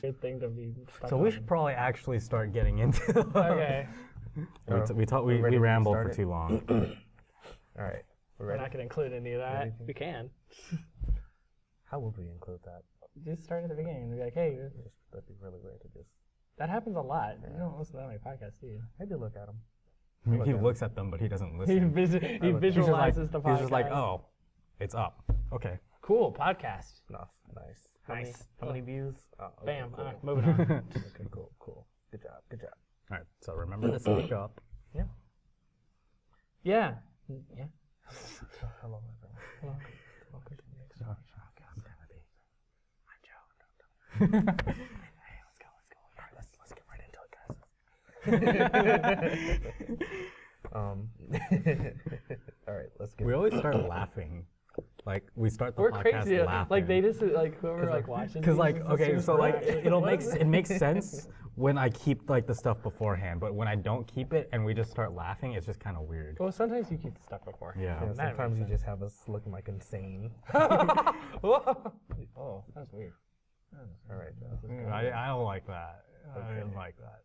good thing to be stuck So on. we should probably actually start getting into. Okay. We rambled for too long. All right. We're not going to include any of that. We can. How would we include that? Just start at the beginning and be like, hey, That'd be really weird to just. that happens a lot. You don't listen to that many podcasts, do you? I do look at them. He looks at them, but he doesn't He, listen. he visualizes the podcast. He's just like, oh, it's up. Okay. Cool, podcast. No, nice. Nice. How many views? Oh, okay, Bam. Cool. Moving on. Okay, cool. Good job. All right. So remember to speak up. Yeah. Hello, everyone. Hello. Welcome to the next I'm Hey, let's go. All right, let's get right into it, guys. All right, let's get. We always start laughing. Like we start the We're podcast crazy. laughing. Like they just like whoever like watches. Because like these okay, assumes so we're like actually- it makes sense when I keep like the stuff beforehand, but when I don't keep it and we just start laughing, it's just kind of weird. Well, sometimes you keep the stuff before. Yeah. Yeah, That sometimes you makes just have us looking like insane. Oh, that's weird. All right, I don't like that. I didn't like that.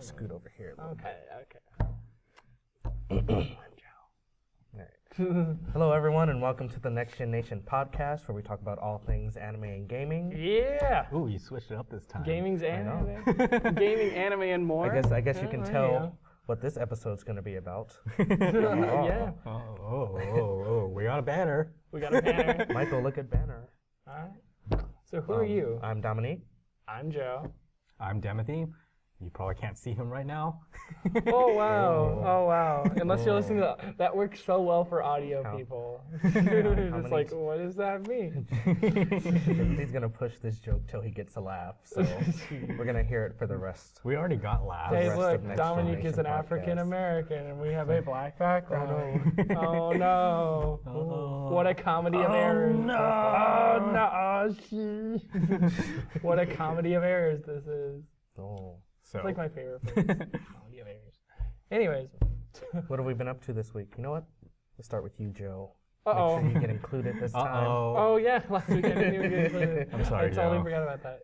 scoot over here. A little Okay. All right. Hello, everyone, and welcome to the Next Gen Nation podcast, where we talk about all things anime and gaming. Yeah. Ooh, you switched it up this time. Gaming's know. anime. Gaming, anime, and more. I guess you can there tell you go. what this episode's going to be about. Yeah. Oh, we got a banner. We got a banner. Michael, look at banner. All right. So who are you? I'm Dominique. I'm Joe. I'm Timothy. You probably can't see him right now. Oh wow. Unless you're listening to that works so well for audio people. It's like, what does that mean? He's going to push this joke till he gets a laugh, so we're going to hear it for the rest. We already got laughs. Hey, rest look, of Next Dominique is Generation an podcast. African American, and we have a black background. Oh no! What a comedy of errors! Oh no! What a comedy of errors this is. Oh. So It's like my favorite phrase. Comedy of errors. Anyways. What have we been up to this week? You know what? Let's start with you, Joe. Uh-oh. Make sure you get included this time. Oh yeah, last week I didn't even get included. I'm sorry, I totally Joe. forgot about that.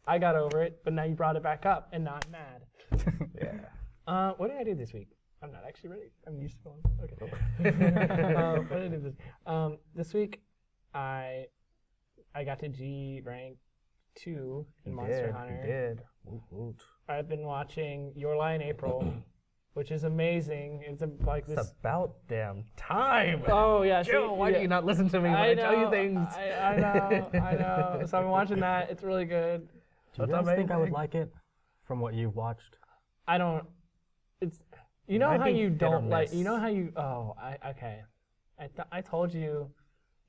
I got over it, but now you brought it back up, and now I'm mad. Yeah. What did I do this week? I'm not actually ready. I'm used to going. Okay. What did I do this? This week, I got to G rank 2 in Monster Hunter. You did. Woot woot. I've been watching Your Lie in April, which is amazing. It's like this. It's about damn time. Oh yeah, Joe, why do you not listen to me when I tell you things? I know. So I've been watching that. It's really good. Do you guys think I would like it from what you've watched? I don't. It's. You know Might how be you hit or don't like. miss. You know how you. Oh, okay. I told you.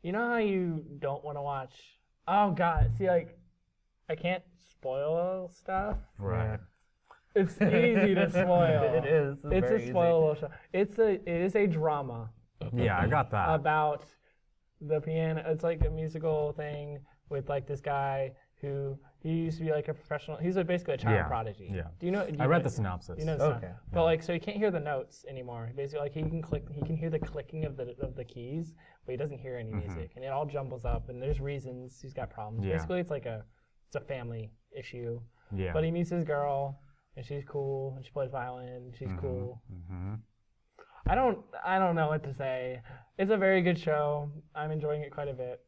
You know how you don't want to watch. Oh God. See, like, I can't spoil stuff. Right. It's easy to spoil. It is. It's very a spoilable show. It is a drama Yeah, I got that. about the piano. It's like a musical thing with like this guy who he used to be like a professional. He's basically a child prodigy. Yeah. Do you know? I read the synopsis. You know the Okay. song. But like, so he can't hear the notes anymore. Basically, like he can hear the clicking of the keys, but he doesn't hear any music, and it all jumbles up. And there's reasons he's got problems. Yeah. Basically, it's a family issue. Yeah. But he meets his girl, and she's cool, and she plays violin. And she's cool. I don't know what to say. It's a very good show. I'm enjoying it quite a bit.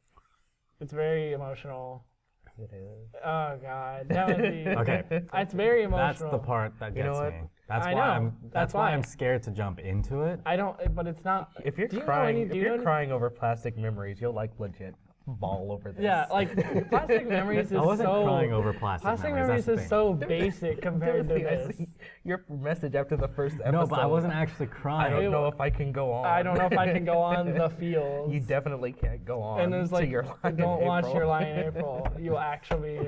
It's very emotional. It is. Oh God, that would be. Okay. It's very That's emotional. the part that gets know what? me. That's I why know. That's why. why I'm scared to jump into it. I don't, but it's not. If you're Do you know crying, any- do if you you're know- crying over plastic memories, you'll like legit bawl over this. Yeah, like Plastic Memories is I wasn't so. crying over plastic Plastic memories. Memories That's is the so basic compared to Timothy, I this. see your message after the first episode. No, but I wasn't actually I crying. don't know if I can go on. I don't know if I can go on the fields. You definitely can't go on. And it's to like, your line in don't watch April. Your Lie in April. You'll actually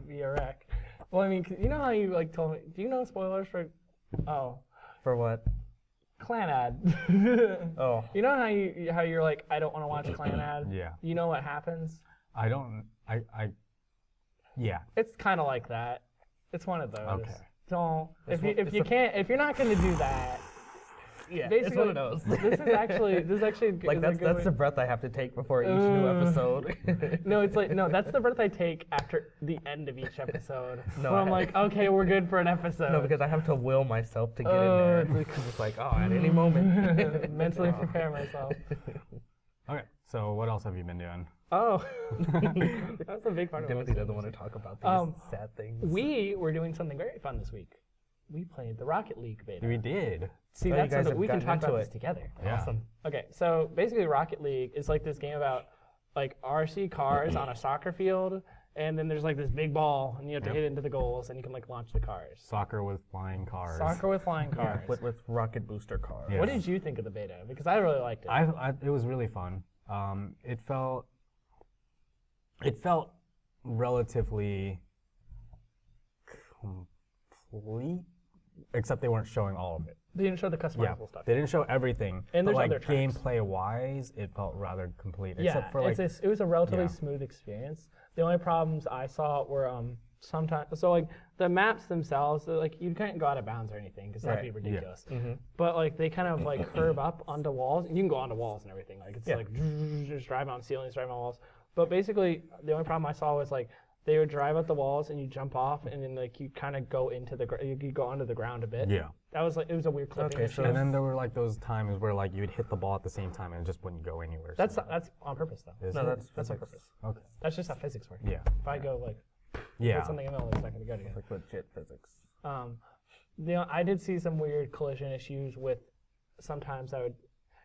be a wreck. Well, I mean, you know how you like told me. Do you know spoilers for? Oh, For what? Clan Ad. Oh. You know how you're like, I don't want to watch Clan Ad. Yeah. You know what happens? Yeah. It's kind of like that. It's one of those. Okay. Don't It's if you're not gonna do that, Yeah, it's basically, one of those. This is actually Like is a that's good the way- breath I have to take before each new episode. No, it's like no. That's the breath I take after the end of each episode. No, where I'm I- like, okay, we're good for an episode. No, because I have to will myself to get Oh, in there. it's like- Because it's like, oh, at any moment. mentally prepare myself. Okay, so what else have you been doing? Oh, that's a big part of Timothy it. doesn't want to talk about these sad things. We were doing something very fun this week. We played the Rocket League beta. We did. See, Oh, you that's so guys that have we can gotten talk into about it. this together. Yeah. Awesome. Okay, so basically Rocket League is like this game about like RC cars on a soccer field, and then there's like this big ball, and you have to hit it into the goals, and you can like launch the cars. Soccer with flying cars. Soccer with flying cars. With rocket booster cars. Yeah. What did you think of the beta? Because I really liked it. It was really fun. It felt relatively complete, except they weren't showing all of it. They didn't show the customizable stuff. They didn't show everything. And but there's like other tracks. gameplay wise, it felt rather complete. Yeah, Except for like it was a relatively yeah. smooth experience. The only problems I saw were sometimes, so like the maps themselves, like you can't go out of bounds or anything because that'd be Right, ridiculous. Mm-hmm. But like they kind of like curve up onto walls, and you can go onto walls and everything. Like it's Yeah. like just driving on ceilings, driving on walls. But basically, the only problem I saw was like they would drive up the walls and you jump off, and then like you kind of go into you go onto the ground a bit. yeah. That was like it was a weird clipping. Okay, issue. so- And then there were like those times where like you'd hit the ball at the same time and it just wouldn't go anywhere. that's on purpose though. Is No, it? that's on physics. purpose. Okay. That's just how physics work. Yeah. If I go like Yeah. put something in the middle, it's not going to go together. Like legit physics. I did see some weird collision issues with. Sometimes I would,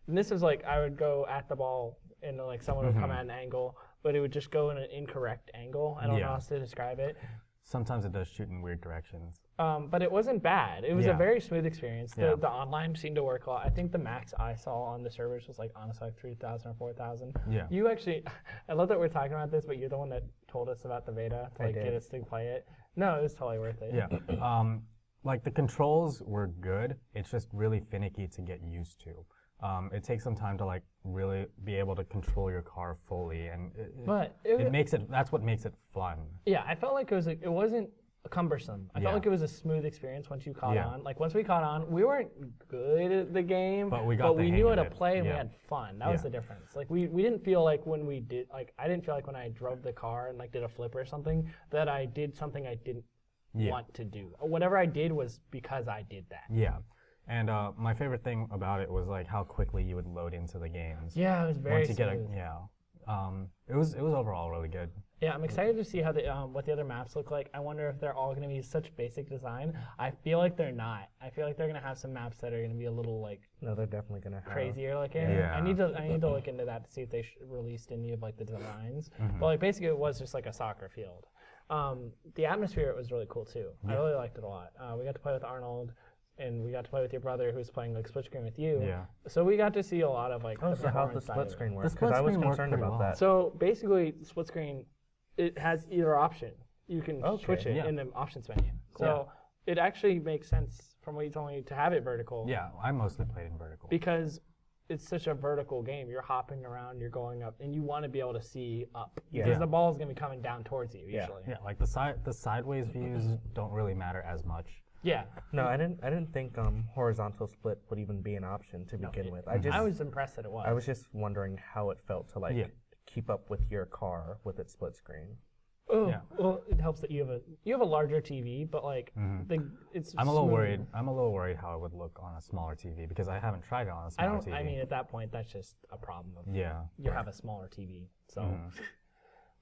and this is like I would go at the ball and like someone would come at an angle, but it would just go in an incorrect angle. I don't know Yeah. how else to describe it. Sometimes it does shoot in weird directions. But it wasn't bad. It was a Yeah. very smooth experience. Yeah. The online seemed to work a lot. I think the max I saw on the servers was like honestly like 3,000 or 4,000. Yeah. You actually, I love that we're talking about this, but you're the one that told us about the beta to I like get did. us to play it. No, it was totally worth it. Yeah. Like the controls were good. It's just really finicky to get used to. It takes some time to like really be able to control your car fully, and But it makes it. That's what makes it fun. yeah, I felt like it wasn't cumbersome. I Yeah. felt like it was a smooth experience once you caught Yeah. on. Like once we caught on, we weren't good at the game, But we got the hang knew how of to it. play and we Yeah. had fun. That was Yeah. the difference. Like we didn't feel like when we did like I didn't feel like when I drove the car and like did a flip or something that I did something I didn't Yeah. want to do. Whatever I did was because I did that. Yeah. And my favorite thing about it was like how quickly you would load into the games. Yeah, it was very Once you get smooth. it was overall really good. Yeah, I'm excited to see how what the other maps look like. I wonder if they're all going to be such basic design. I feel like they're not. I feel like they're going to have some maps that are going to be a little like No, they're definitely gonna have crazier looking. Yeah. I need to look into that to see if they released any of like the designs. But like basically it was just like a soccer field. The atmosphere was really cool too. I really liked it a lot. We got to play with Arnold, and we got to play with your brother who was playing like split screen with you. Yeah. So we got to see a lot of like. Oh, the so how'd the performance side split of it. screen work? The Because split I was screen worked concerned pretty about well. that. So basically, split screen, it has either option. You can Okay, switch it yeah. in the options menu. So it actually makes sense from what you told me to have it vertical. Yeah, I mostly played in vertical. Because it's such a vertical game. You're hopping around, you're going up, and you want to be able to see up. Yeah. Because the ball is going to be coming down towards you Yeah. usually. Yeah, like the sideways views don't really matter as much. Yeah. No, I didn't think horizontal split would even be an option to begin with. I was impressed that it was. I was just wondering how it felt to like Yeah. keep up with your car with its split screen. Oh, Yeah. well, it helps that you have a larger TV, but like it's. I'm a little smooth. worried. I'm a little worried how it would look on a smaller TV because I haven't tried it on a I smaller don't. TV. I mean, at that point, that's just a problem. Of yeah. You have a smaller TV, so.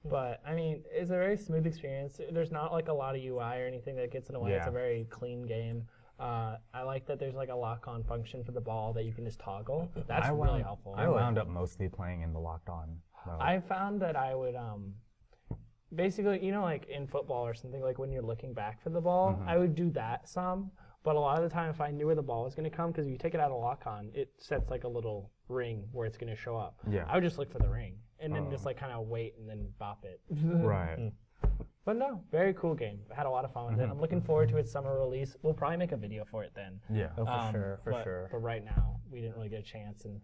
But I mean, it's a very smooth experience. There's not like a lot of UI or anything that gets in the way. It's a Yeah. very clean game. I like that there's like a lock-on function for the ball that you can just toggle. That's really helpful. I wound up mostly playing in the locked on mode. I found that I would basically, like in football or something, like when you're looking back for the ball, I would do that some. But a lot of the time, if I knew where the ball was going to come, because if you take it out of lock-on, it sets like a little ring where it's going to show up. Yeah. I would just look for the ring and then just like kind of wait and then bop it. Right. But no, very cool game. I had a lot of fun with it. I'm looking forward to its summer release. We'll probably make a video for it then. Yeah. Oh, for sure. But right now, we didn't really get a chance, and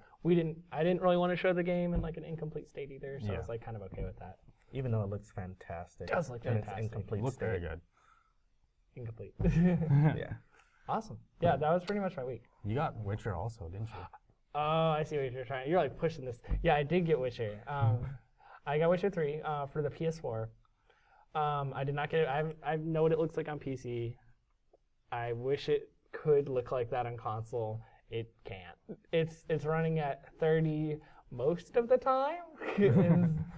I didn't really want to show the game in like an incomplete state either, so I Yeah. was like kind of okay with that. Even though it looks fantastic. It does look in fantastic. its incomplete Looked state. very good. Incomplete. Yeah. Awesome. Yeah, that was pretty much my week. You got Witcher also, didn't you? Oh, I see what you're trying. You're like pushing this. Yeah, I did get Witcher. I got Witcher 3 for the PS4. I did not get it. I know what it looks like on PC. I wish it could look like that on console. It can't. It's running at 30 most of the time.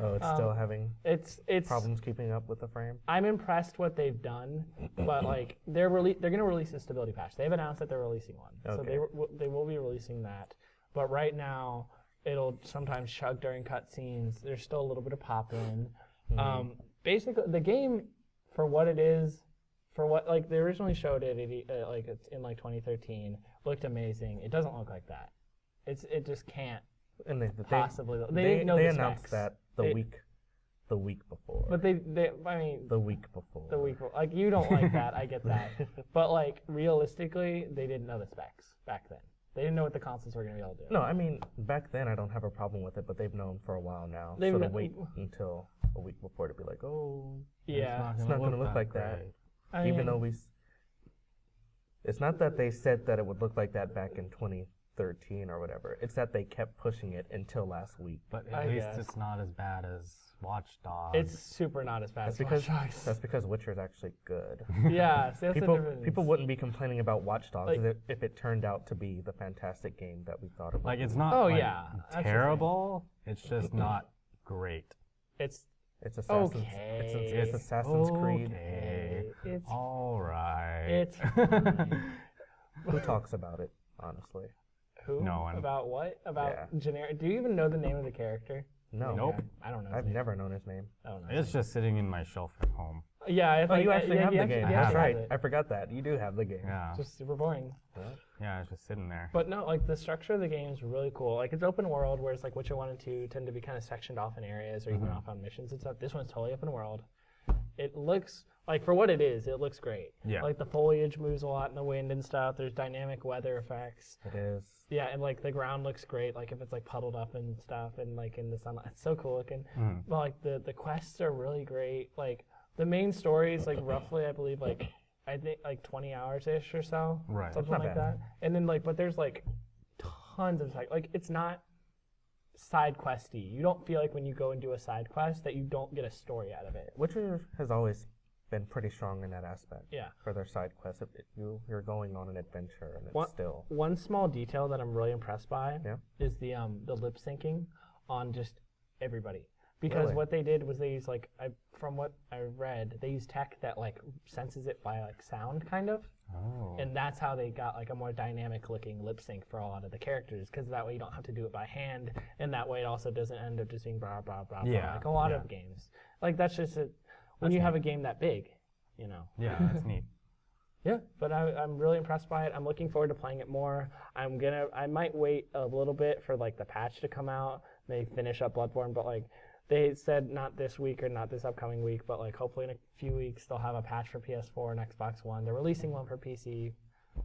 Oh, it's still having It's problems keeping up with the frame. I'm impressed what they've done, but like they're gonna release a stability patch. They've announced that they're releasing one, so they will be releasing that. But right now, it'll sometimes chug during cutscenes. There's still a little bit of pop in. Basically, the game, for what it is, for what like they originally showed it, like it's in like 2013, looked amazing. It doesn't look like that. It just can't And possibly. They didn't know they the announced specs. that the week before. But I mean, the week before. like you don't like that. I get that. But like realistically, they didn't know the specs back then. They didn't know what the consoles were going to be able to do. No, I mean back then I don't have a problem with it, but they've known for a while now. They've so to kn- wait until a week before to be like, oh, Yeah. it's not going to look like that. I Even mean, though it's not that they said that it would look like that back in 2013 or whatever. It's that they kept pushing it until last week. But I at least guess. it's not as bad as Watch Dogs. it's super not as bad That's as Watch because Dogs. Witcher is actually good. Yeah, see, that's the difference. People wouldn't be complaining about Watch Dogs Like- if it turned out to be the fantastic game that we thought it would. like be. it's not Oh, like, yeah, that's the thing. terrible. It's just not great. It's It's Assassin's. okay. It's Assassin's Creed. Okay. It's All right. it's Who talks about it? Honestly, who? No one. About what? About Yeah. generic? Do you even know the name of the character? no. Nope. Yeah, I don't know. his I've name. never known his name. I don't know. his It's just sitting in my shelf at home. name. Yeah, I Oh, think you actually have he the game. he That's actually right. has it. I forgot that. You do have the game. Yeah. It's just super boring. Yeah, it's just sitting there. But no, like the structure of the game is really cool. Like it's open world, whereas like Witcher 1 and 2 tend to be kind of sectioned off in areas or even off on missions and stuff. This one's totally open world. It looks like for what it is, it looks great. Yeah. Like the foliage moves a lot in the wind and stuff. There's dynamic weather effects. It is. Yeah, and like the ground looks great. Like if it's like puddled up and stuff, and like in the sunlight, it's so cool looking. But like the quests are really great. Like the main story is like roughly, I believe, like I think like 20 hours ish or so, Right. something Not like bad. that. And then like, but there's like tons of like it's not side questy. You don't feel like when you go and do a side quest that you don't get a story out of it. Witcher has always been pretty strong in that aspect. Yeah. For their side quests, you're going on an adventure, and it's What- still. One small detail that I'm really impressed by Yeah. is the lip syncing on just everybody. Because Really? what they did was they used from what I read, they use tech that like senses it by like sound kind of, Oh. and that's how they got like a more dynamic looking lip sync for a lot of the characters. Because that way you don't have to do it by hand, and that way it also doesn't end up just being blah blah blah blah Yeah, like a lot yeah. of games. Like that's just when That's you have a game that big, you know. Yeah, that's neat. Yeah, but I'm really impressed by it. I'm looking forward to playing it more. I might wait a little bit for like the patch to come out, maybe finish up Bloodborne, but like they said not this week or not this upcoming week, but like hopefully in a few weeks they'll have a patch for PS4 and Xbox One. They're releasing one for PC,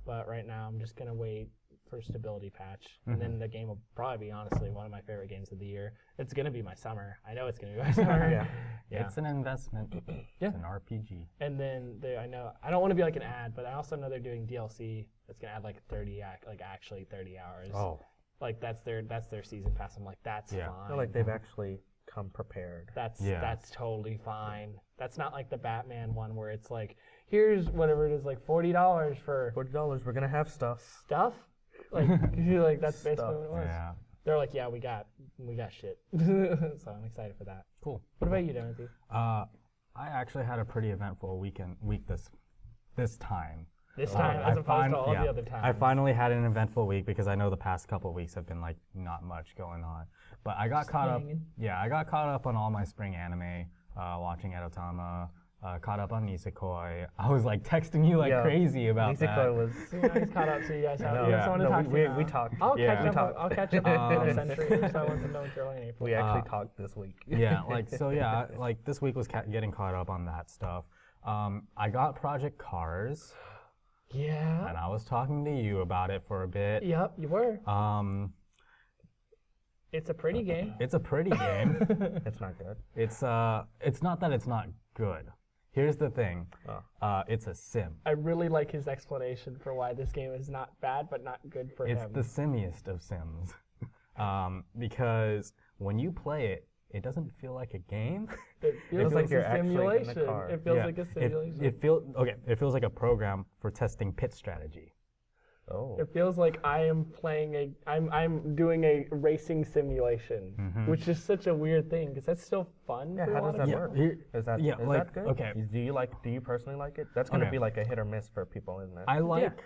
but right now I'm just gonna wait for stability patch, and then the game will probably be honestly one of my favorite games of the year. It's gonna be my summer. I know it's gonna be my summer. Yeah. Yeah. It's an investment. Yeah. It's an RPG. And then I know I don't want to be like an ad, but I also know they're doing DLC that's gonna add like 30 hours. Oh. Like that's their season pass. I'm like that's Yeah. fine. Feel like they've actually come prepared. That's totally fine. That's not like the Batman one where it's like here's whatever it is like $40 for $40. We're gonna have stuff. stuff. Like you're like that's basically Stuff. what it was. Yeah. They're like yeah we got shit. So I'm excited for that. Cool. What about you, Timothy? I actually had a pretty eventful week this time. This time as opposed to all yeah, the other times. I finally had an eventful week because I know the past couple weeks have been like not much going on. But I got caught up. hanging. Yeah, I got caught up on all my spring anime, watching Edotama, caught up on Nisekoi. I was like texting you like Yeah. crazy about Nisekoi that. was. So you guys caught up, so you guys have, No, you have someone to no, talk to now. we talked. I'll Yeah. catch We up. talked. I'll catch up in a century or so once I'm done with Carolina in April. We actually talked this week. Yeah, like so. Yeah, like this week was getting caught up on that stuff. I got Project Cars, Yeah. and I was talking to you about it for a bit. Yep, you were. It's a pretty game. It's a pretty game. It's not good. It's not that it's not good. Here's the thing. It's a sim. I really like his explanation for why this game is not bad, but not good for him. It's the simmiest of sims. Because when you play it, it doesn't feel like a game. It feels like like you're a actually in the simulation. car. It feels like a simulation. It feels like a program for testing pit strategy. Oh. It feels like I am playing I'm doing a racing simulation, which is such a weird thing because that's still fun. Yeah, for a how lot does of that people. work? Is that good? Okay. Do you personally like it? That's gonna Okay. be like a hit or miss for people in there.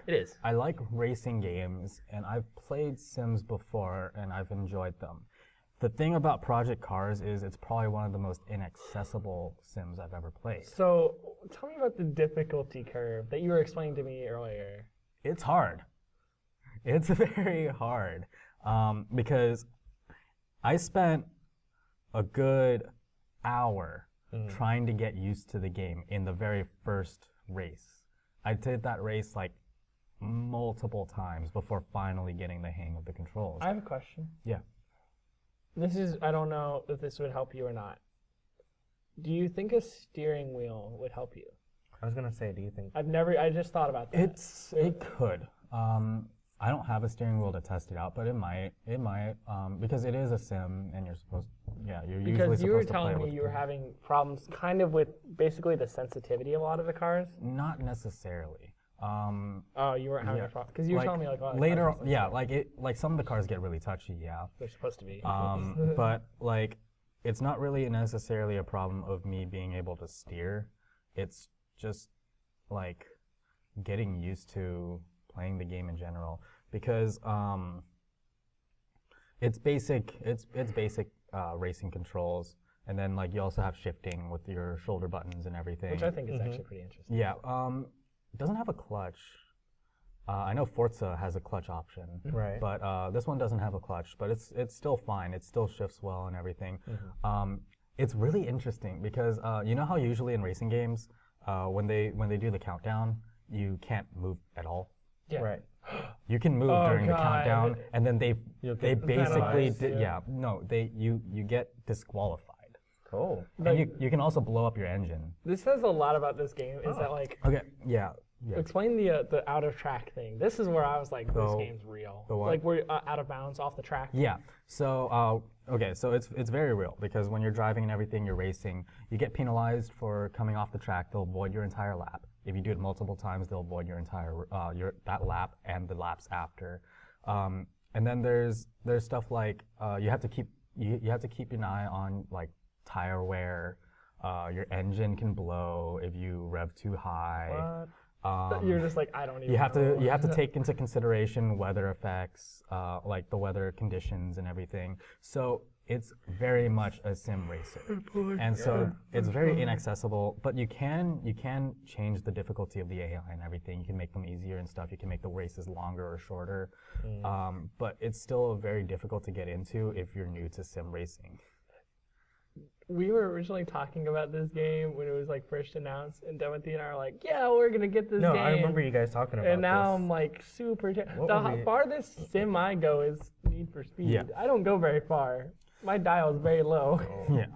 It is. I like racing games, and I've played Sims before, and I've enjoyed them. The thing about Project Cars is it's probably one of the most inaccessible Sims I've ever played. So tell me about the difficulty curve that you were explaining to me earlier. It's hard. It's very hard because I spent a good hour trying to get used to the game in the very first race. I did that race like multiple times before finally getting the hang of the controls. I have a question. Yeah. I don't know if this would help you or not. Do you think a steering wheel would help you? I was gonna say, do you think? I just thought about that. It could. I don't have a steering wheel to test it out, but it might, because it is a sim, and you're usually Because supposed you were to play telling me with you were having problems kind of with basically the sensitivity of a lot of the cars. Not necessarily. Oh, you weren't having a problem because you were telling me like later. Like some of the cars get really touchy. Yeah. they're supposed to be. But like, it's not really necessarily a problem of me being able to steer. It's just like getting used to playing the game in general because it's basic racing controls, and then like you also have shifting with your shoulder buttons and everything, Which I think is actually pretty interesting. yeah. It doesn't have a clutch. I know Forza has a clutch option, Right. but this one doesn't have a clutch, but it's still fine. It still shifts well and everything. It's really interesting because you know how usually in racing games, when they do the countdown, you can't move at all. Yeah. Right. You can move during the countdown, and then they basically penalized, you get disqualified. Cool. And you can also blow up your engine. This says a lot about this game. Is that like Okay, yeah. explain the out of track thing? This is where I was like, this The- game's real. the what? Like we're out of bounds off the track. Yeah. So okay, so it's very real because when you're driving and everything, you're racing, you get penalized for coming off the track. They'll void your entire lap. If you do it multiple times, they'll void your entire that lap and the laps after. And then there's stuff like you have to keep an eye on like tire wear. Your engine can blow if you rev too high. You're just like, I don't even You have know. to take into consideration weather effects, like the weather conditions and everything. So it's very much a sim racer, and so it's very inaccessible. But you can change the difficulty of the AI and everything. You can make them easier and stuff. You can make the races longer or shorter. But it's still very difficult to get into if you're new to sim racing. We were originally talking about this game when it was like first announced, and Timothy and I are like, yeah, we're gonna get this No, game. I remember you guys talking about And now this. I'm like super. What The were we- farthest sim I go is Need for Speed. Yeah. I don't go very far. My dial is very low. Yeah.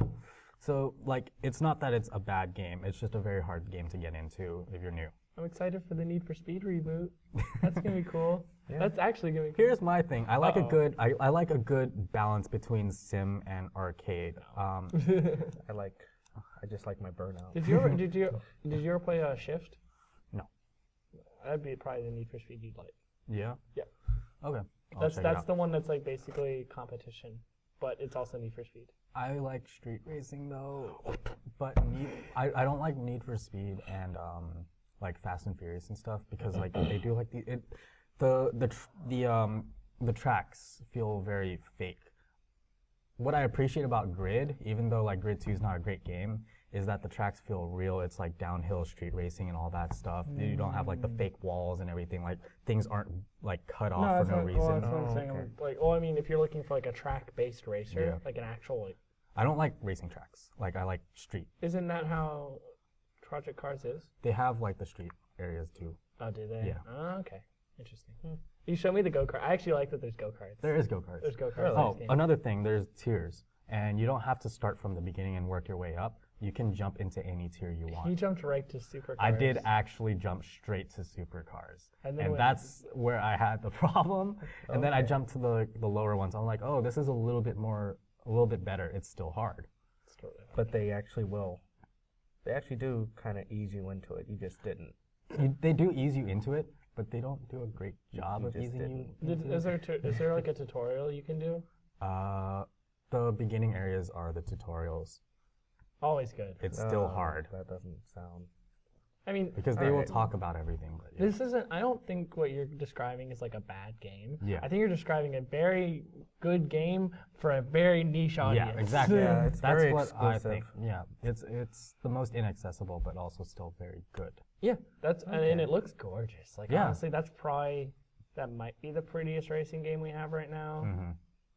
So like, it's not that it's a bad game. It's just a very hard game to get into if you're new. I'm excited for the Need for Speed reboot. That's gonna be cool. That's actually gonna be cool. Here's my thing. I like I like a good balance between sim and arcade. I just like my burnout. Did you ever play Shift? No. That'd be probably the Need for Speed you'd like. Yeah. Yeah. Okay. I'll That's check it out. the one that's like basically competition, but it's also Need for Speed. I like street racing though, but I don't like Need for Speed and like Fast and Furious and stuff because like they do like the tracks feel very fake. What I appreciate about Grid, even though like Grid 2 is not a great game, is that the tracks feel real. It's like downhill street racing and all that stuff. You don't have like the fake walls and everything. Like things aren't like cut off for no reason. That's what I'm saying. okay. Like, I mean, if you're looking for like a track-based racer, like an actual, like, I don't like racing tracks. Like I like street. isn't that how Project Cars is? They have like the street areas too. Oh, do they? Yeah. Oh, okay. Interesting. You show me the go-kart. I actually like that there's go-karts. There is go-karts. There's go-karts. in Oh, this game. another thing, there's tiers, and you don't have to start from the beginning and work your way up. you can jump into any tier you want. He jumped right to supercars. I did actually jump straight to supercars, And and then that's where I had the problem. And then I jumped to the lower ones. I'm like, oh, this is a little bit better. It's still hard. But they actually will. They actually do kind of ease you into it. You just didn't. They do ease you into it, but they don't do a great job You of just easing you. Is there like a tutorial you can do? The beginning areas are the tutorials. Always good. It's still hard That doesn't sound. I mean, because they will talk about everything. But yeah. this isn't. I don't think what you're describing is like a bad game. Yeah. I think you're describing a very good game for a very niche audience. Yeah, exactly. Yeah, it's That's very what I exclusive. think. Yeah, it's the most inaccessible, but also still very good. Yeah, and it looks gorgeous. Like Yeah. honestly, that might be the prettiest racing game we have right now. Mm-hmm.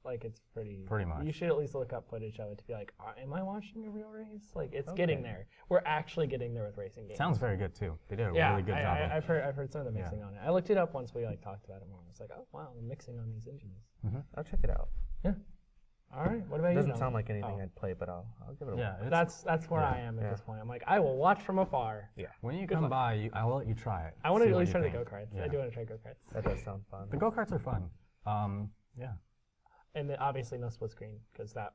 Like it's pretty. Pretty much. You should at least look up footage of it to be like, am I watching a real race? Like it's getting there. We're actually getting there with racing games. Sounds very good too. They did a yeah, really good job. I've heard some of the mixing on it. I looked it up once we like talked about it more. I was like, oh wow, the mixing on these engines. I'll check it out. Yeah. All right. What about It you? doesn't Noah? sound like anything I'd play, but I'll give it a Yeah, watch. That's where I am at this point. I'm like, I will watch from afar. when you come by, I will let you try it. I want to see at what least you try the think. go-karts. Yeah. I do want to try go-karts. That does sound fun. The go-karts are fun. Yeah. And then obviously no split screen because the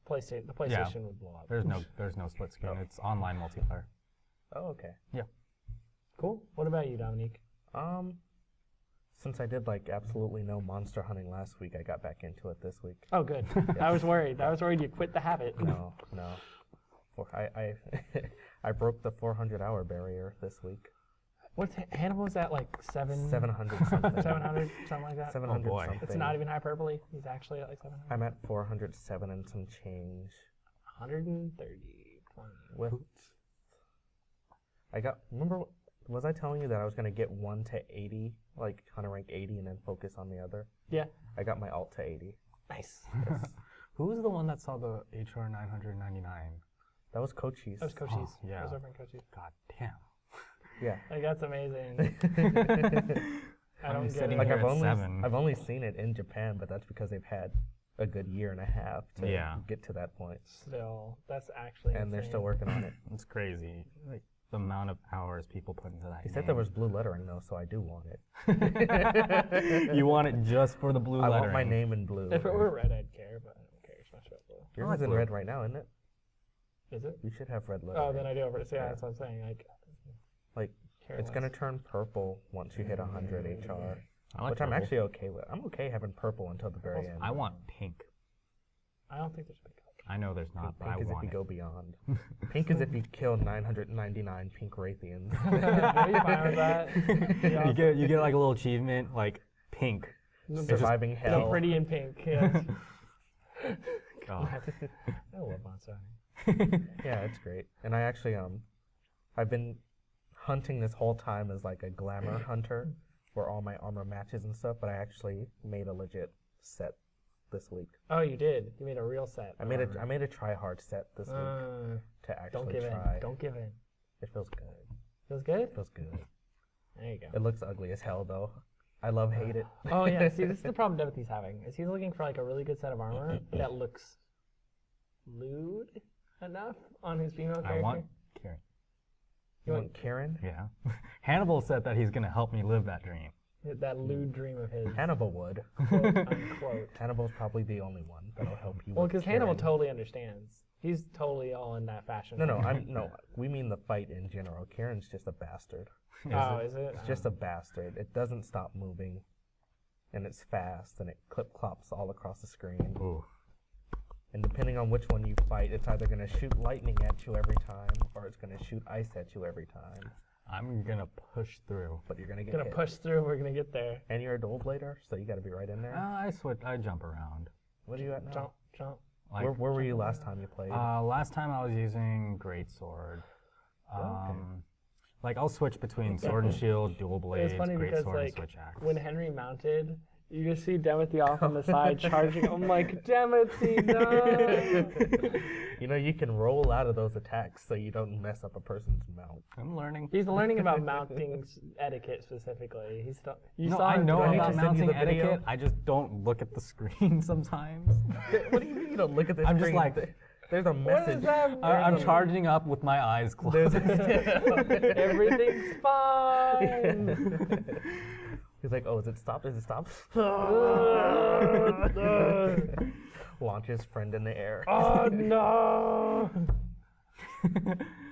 PlayStation would blow up. There's no split screen. It's online multiplayer. Oh, okay. Yeah. Cool. What about you, Dominique? Since I did like absolutely no monster hunting last week, I got back into it this week. Oh, good. I was worried. You quit the habit. No. I broke the 400-hour barrier this week. What's Hannibal's at like 700 something. 700 something like that. 700 boy. something. It's not even hyperbole. He's actually at like 700. I'm at 407 and some change. 130. With remember, was I telling you that I was gonna get 1 to 80, like hunter rank 80, and then focus on the other? Yeah. I got my alt to 80. Nice. Who was the one that saw the HR 999? That was Cochise. That was Cochise. yeah. That was our friend Cochise. God damn. Yeah. Like that's amazing. I don't get sitting it. Like here I've at only 7. I've only seen it in Japan, but that's because they've had a good year and a half to get to that point. Still, that's actually And they're still insane. working on it. It's crazy. Like the amount of hours people put into that. He said there was blue lettering though, so I do want it. You want it just for the blue I lettering. want my name in blue. If it were red, I'd care, but I don't care as much about blue. Yours I like is in blue. red right now, isn't it? Is it? You should have red lettering. Oh, then I do. Yeah, that's what I'm saying. Like Care it's less. gonna turn purple once you hit 100 HR, I like which I'm purple. actually okay with. I'm okay having purple until the very end. I want pink. I don't think there's a big color. I know there's not, but I Pink is if want you it. go beyond. Pink is if you kill 999 pink Raytheons. Are you fine with that? Yeah. You get like a little achievement, like pink. Surviving hell. No, pretty in pink. Yes. God. I love Monster Hunting. Yeah, it's great. And I actually I've been hunting this whole time as like a glamour hunter, where all my armor matches and stuff. But I actually made a legit set this week. Oh, you did. You made a real set. I made a try hard set this week to actually Don't give try. in. Don't give in. It feels good. Feels good? It feels good. There you go. It looks ugly as hell though. I love hate it. Oh yeah. See, this is the problem Timothy's having. Is he's looking for like a really good set of armor that looks lewd enough on his female character. I want Karen. You want Karen? Yeah. Hannibal said that he's gonna help me live that dream. that lewd dream of his. Hannibal would. Quote unquote. Hannibal's probably the only one that'll help you. Well, with because Hannibal Karen. totally understands. He's totally all in that fashion. No. We mean the fight in general. Karen's just a bastard. Oh, is it? It's just a bastard. It doesn't stop moving, and it's fast, and it clip-clops all across the screen. Ooh. And depending on which one you fight, it's either going to shoot lightning at you every time, or it's going to shoot ice at you every time. I'm gonna push through. But you're going to get Gonna hit. push through. We're gonna get there. And you're a dual blader, so you got to be right in there. I jump around. What are you at now? Jump, jump. Like, Where were you last time you played? last time I was using greatsword. Like I'll switch between sword and shield, dual blades, It's funny because greatsword, and like switch axe. when Henry mounted, you just see Timothy off on the side charging. I'm like, Timothy, no. You know, you can roll out of those attacks so you don't mess up a person's mount. I'm learning. He's learning about mounting etiquette specifically. He's still. You No, saw I him know doing need to about send you mounting the video? etiquette. I just don't look at the screen sometimes. What do you mean you don't look at the I'm screen? just like, There's a What message. does that mean? I'm charging up with my eyes closed. Everything's fine. He's like, oh, is it stopped? Is it stopped? Launches friend in the air. Oh no!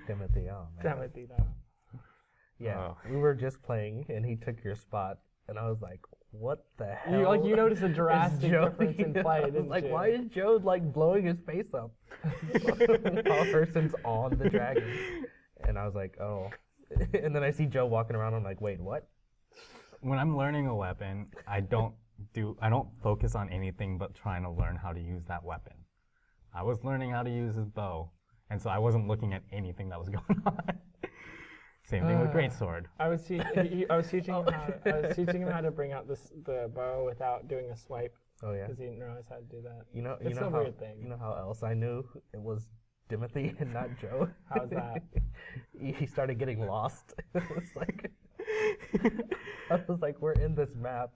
Timothy, oh man. Timothy, no. Yeah, Oh. we were just playing, and he took your spot, and I was like, what the hell? You noticed a is drastic Joe- difference in play, I was didn't like, you? why is Joe like blowing his face up? While Hurston's on the dragon. And I was like, oh. And then I see Joe walking around, I'm like, wait, what? When I'm learning a weapon, I don't focus on anything but trying to learn how to use that weapon. I was learning how to use his bow, and so I wasn't looking at anything that was going on. Same thing with greatsword. I was teaching him how to bring out the bow without doing a swipe Oh yeah. because he didn't realize how to do that. You know It's a how weird thing. you know how else I knew it was Timothy and not Joe? How's that? He started getting lost. It was like I was like, we're in this map,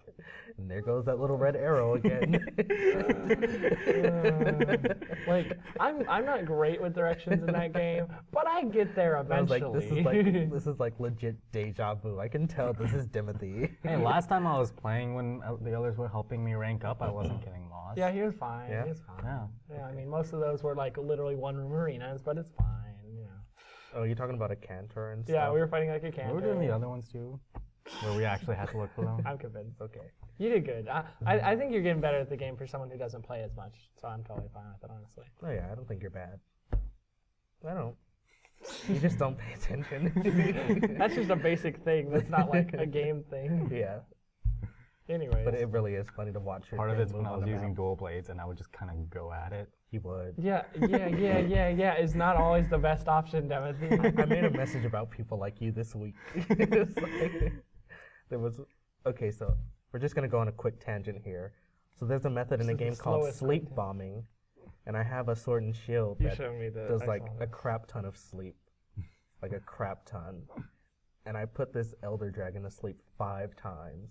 and there goes that little red arrow again. Like I'm not great with directions in that game, but I get there I was eventually. like, this is like legit deja vu. I can tell this is Timothy. Hey, last time I was playing when the others were helping me rank up, I wasn't getting lost. Yeah, he was fine. Yeah? He was fine. Yeah. Yeah, I mean, most of those were like literally one-room arenas, but it's fine. You know. Oh, you're talking about a canter and stuff? Yeah, we were fighting like a We canter. were doing the other ones too, where we actually had to look for them. I'm convinced. Okay. You did good. I think you're getting better at the game for someone who doesn't play as much, so I'm totally fine with it, honestly. Oh yeah, I don't think you're bad. I don't. You just don't pay attention. That's just a basic thing. That's not like a game thing. Yeah, Anyways. but it really is funny to watch your Part of thing it's when move I on was the using map. dual blades, and I would just kind of go at it. You would. Yeah, is not always the best option, Timothy. I made a message about people like you this week. It's like, there was okay, so we're just gonna go on a quick tangent here. So there's a method in This a is the game called slowest sleep content. bombing, and I have a sword and shield You that showed me the. does I like saw a this. crap ton of sleep, like a crap ton. And I put this elder dragon to sleep 5 times,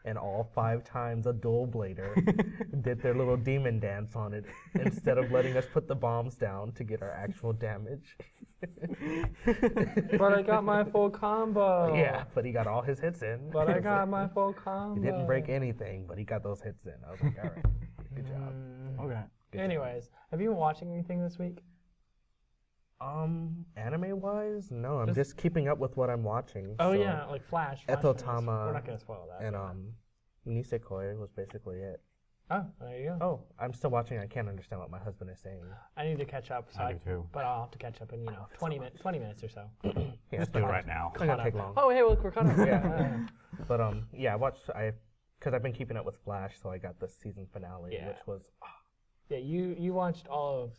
and all 5 times a dual blader did their little demon dance on it instead of letting us put the bombs down to get our actual damage. But I got my full combo. Yeah, but he got all his hits in. But I got my full combo. He didn't break anything, but he got those hits in. I was like, all right, good job. Okay. Good job. Anyways, have you been watching anything this week? Anime-wise, no. I'm Just- just keeping up with what I'm watching. Oh so- yeah, like Flash. Flash Ethotama things. We're not gonna spoil that. And but- Nisekoi was basically it. Oh, there you go. Oh, I'm still watching. I can't understand what my husband is saying. I need to catch up. So I do too. But I'll have to catch up in 20 minutes or so. Yeah, Just do it right now. It's not gonna take long. Oh hey, look, we're caught up. Yeah. But yeah, because I've been keeping up with Flash, so I got the season finale, Yeah. which was Yeah, you watched all of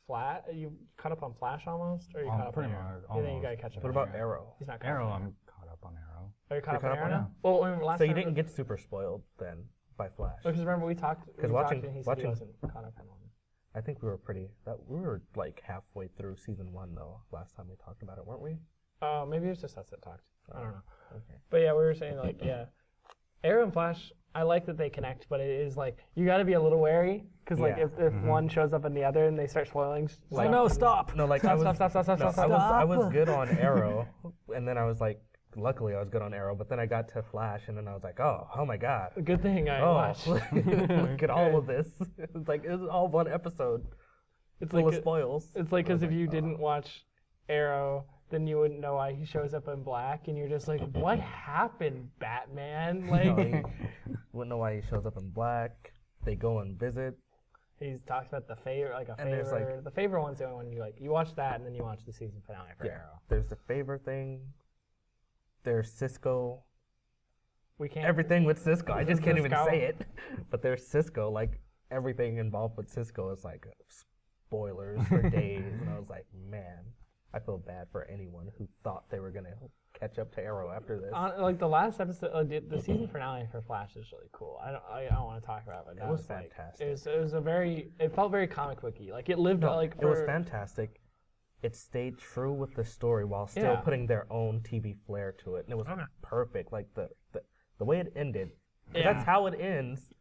Flash. You caught up on Flash almost, or you caught up Pretty on Arrow? much, You think you almost. gotta catch up. what on about Arrow? He's not caught Arrow, up. I'm caught up on Arrow. Are you caught You're up caught on up on Arrow now? Arrow? Well, I mean, last So you time didn't get super spoiled then by Flash. Because remember we talked. Because we watching- talked and he said watching- he wasn't caught up on one. I think we were like halfway through season 1 though. Last time we talked about it, weren't we? Oh, maybe it's just us that talked. I don't know. Okay. But yeah, we were saying like Arrow and Flash. I like that they connect, but it is like you got to be a little wary because like Yeah. if one shows up in the other and they start spoiling. Like, no, stop! No, like Stop, I was, stop, stop, stop, no, stop, I was good on Arrow, and then I was like, luckily I was good on Arrow, but then I got to Flash, and then I was like, oh my god, Good thing I oh, watched. look at all of this. It's like it's all one episode It's full like of spoils. it's like I was because if you oh. didn't watch Arrow, then you wouldn't know why he shows up in black, and you're just like, what happened, Batman? Like No, you wouldn't know why he shows up in black. They go and visit. he talks about the favor, like a And there's, favor. like- The favor one's the only one you like. You watch that, and then you watch the season finale for Arrow. There's the favor thing. There's Cisco. We can't. Everything with Cisco. I just can't even Cisco. say it. But there's Cisco. Like everything involved with Cisco is like spoilers for days. And I was like, man, I feel bad for anyone who thought they were gonna catch up to Arrow after this. Like the last episode, the season finale for Flash is really cool. I don't want to talk about it, but that was like, fantastic. It was a very. It felt very comic booky. Like it lived like. It was for- fantastic. It stayed true with the story while still Yeah. putting their own TV flair to it, and it was perfect. Like the way it ended. 'Cause Yeah. That's how it ends,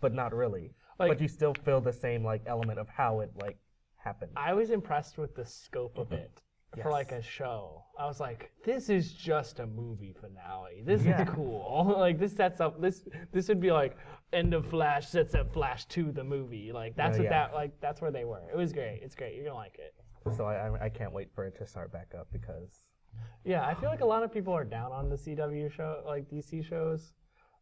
but not really. Like- but you still feel the same like element of how it like happened. I was impressed with the scope of it for like Yes. a show. I was like, this is just a movie finale. This Yeah. is cool. Like this sets up this would be like end of Flash sets up Flash 2 the movie. Like that's what yeah. that like that's where they were. It was great. It's great. You're gonna like it. So I can't wait for it to start back up because Yeah, I feel like a lot of people are down on the CW show, like DC shows,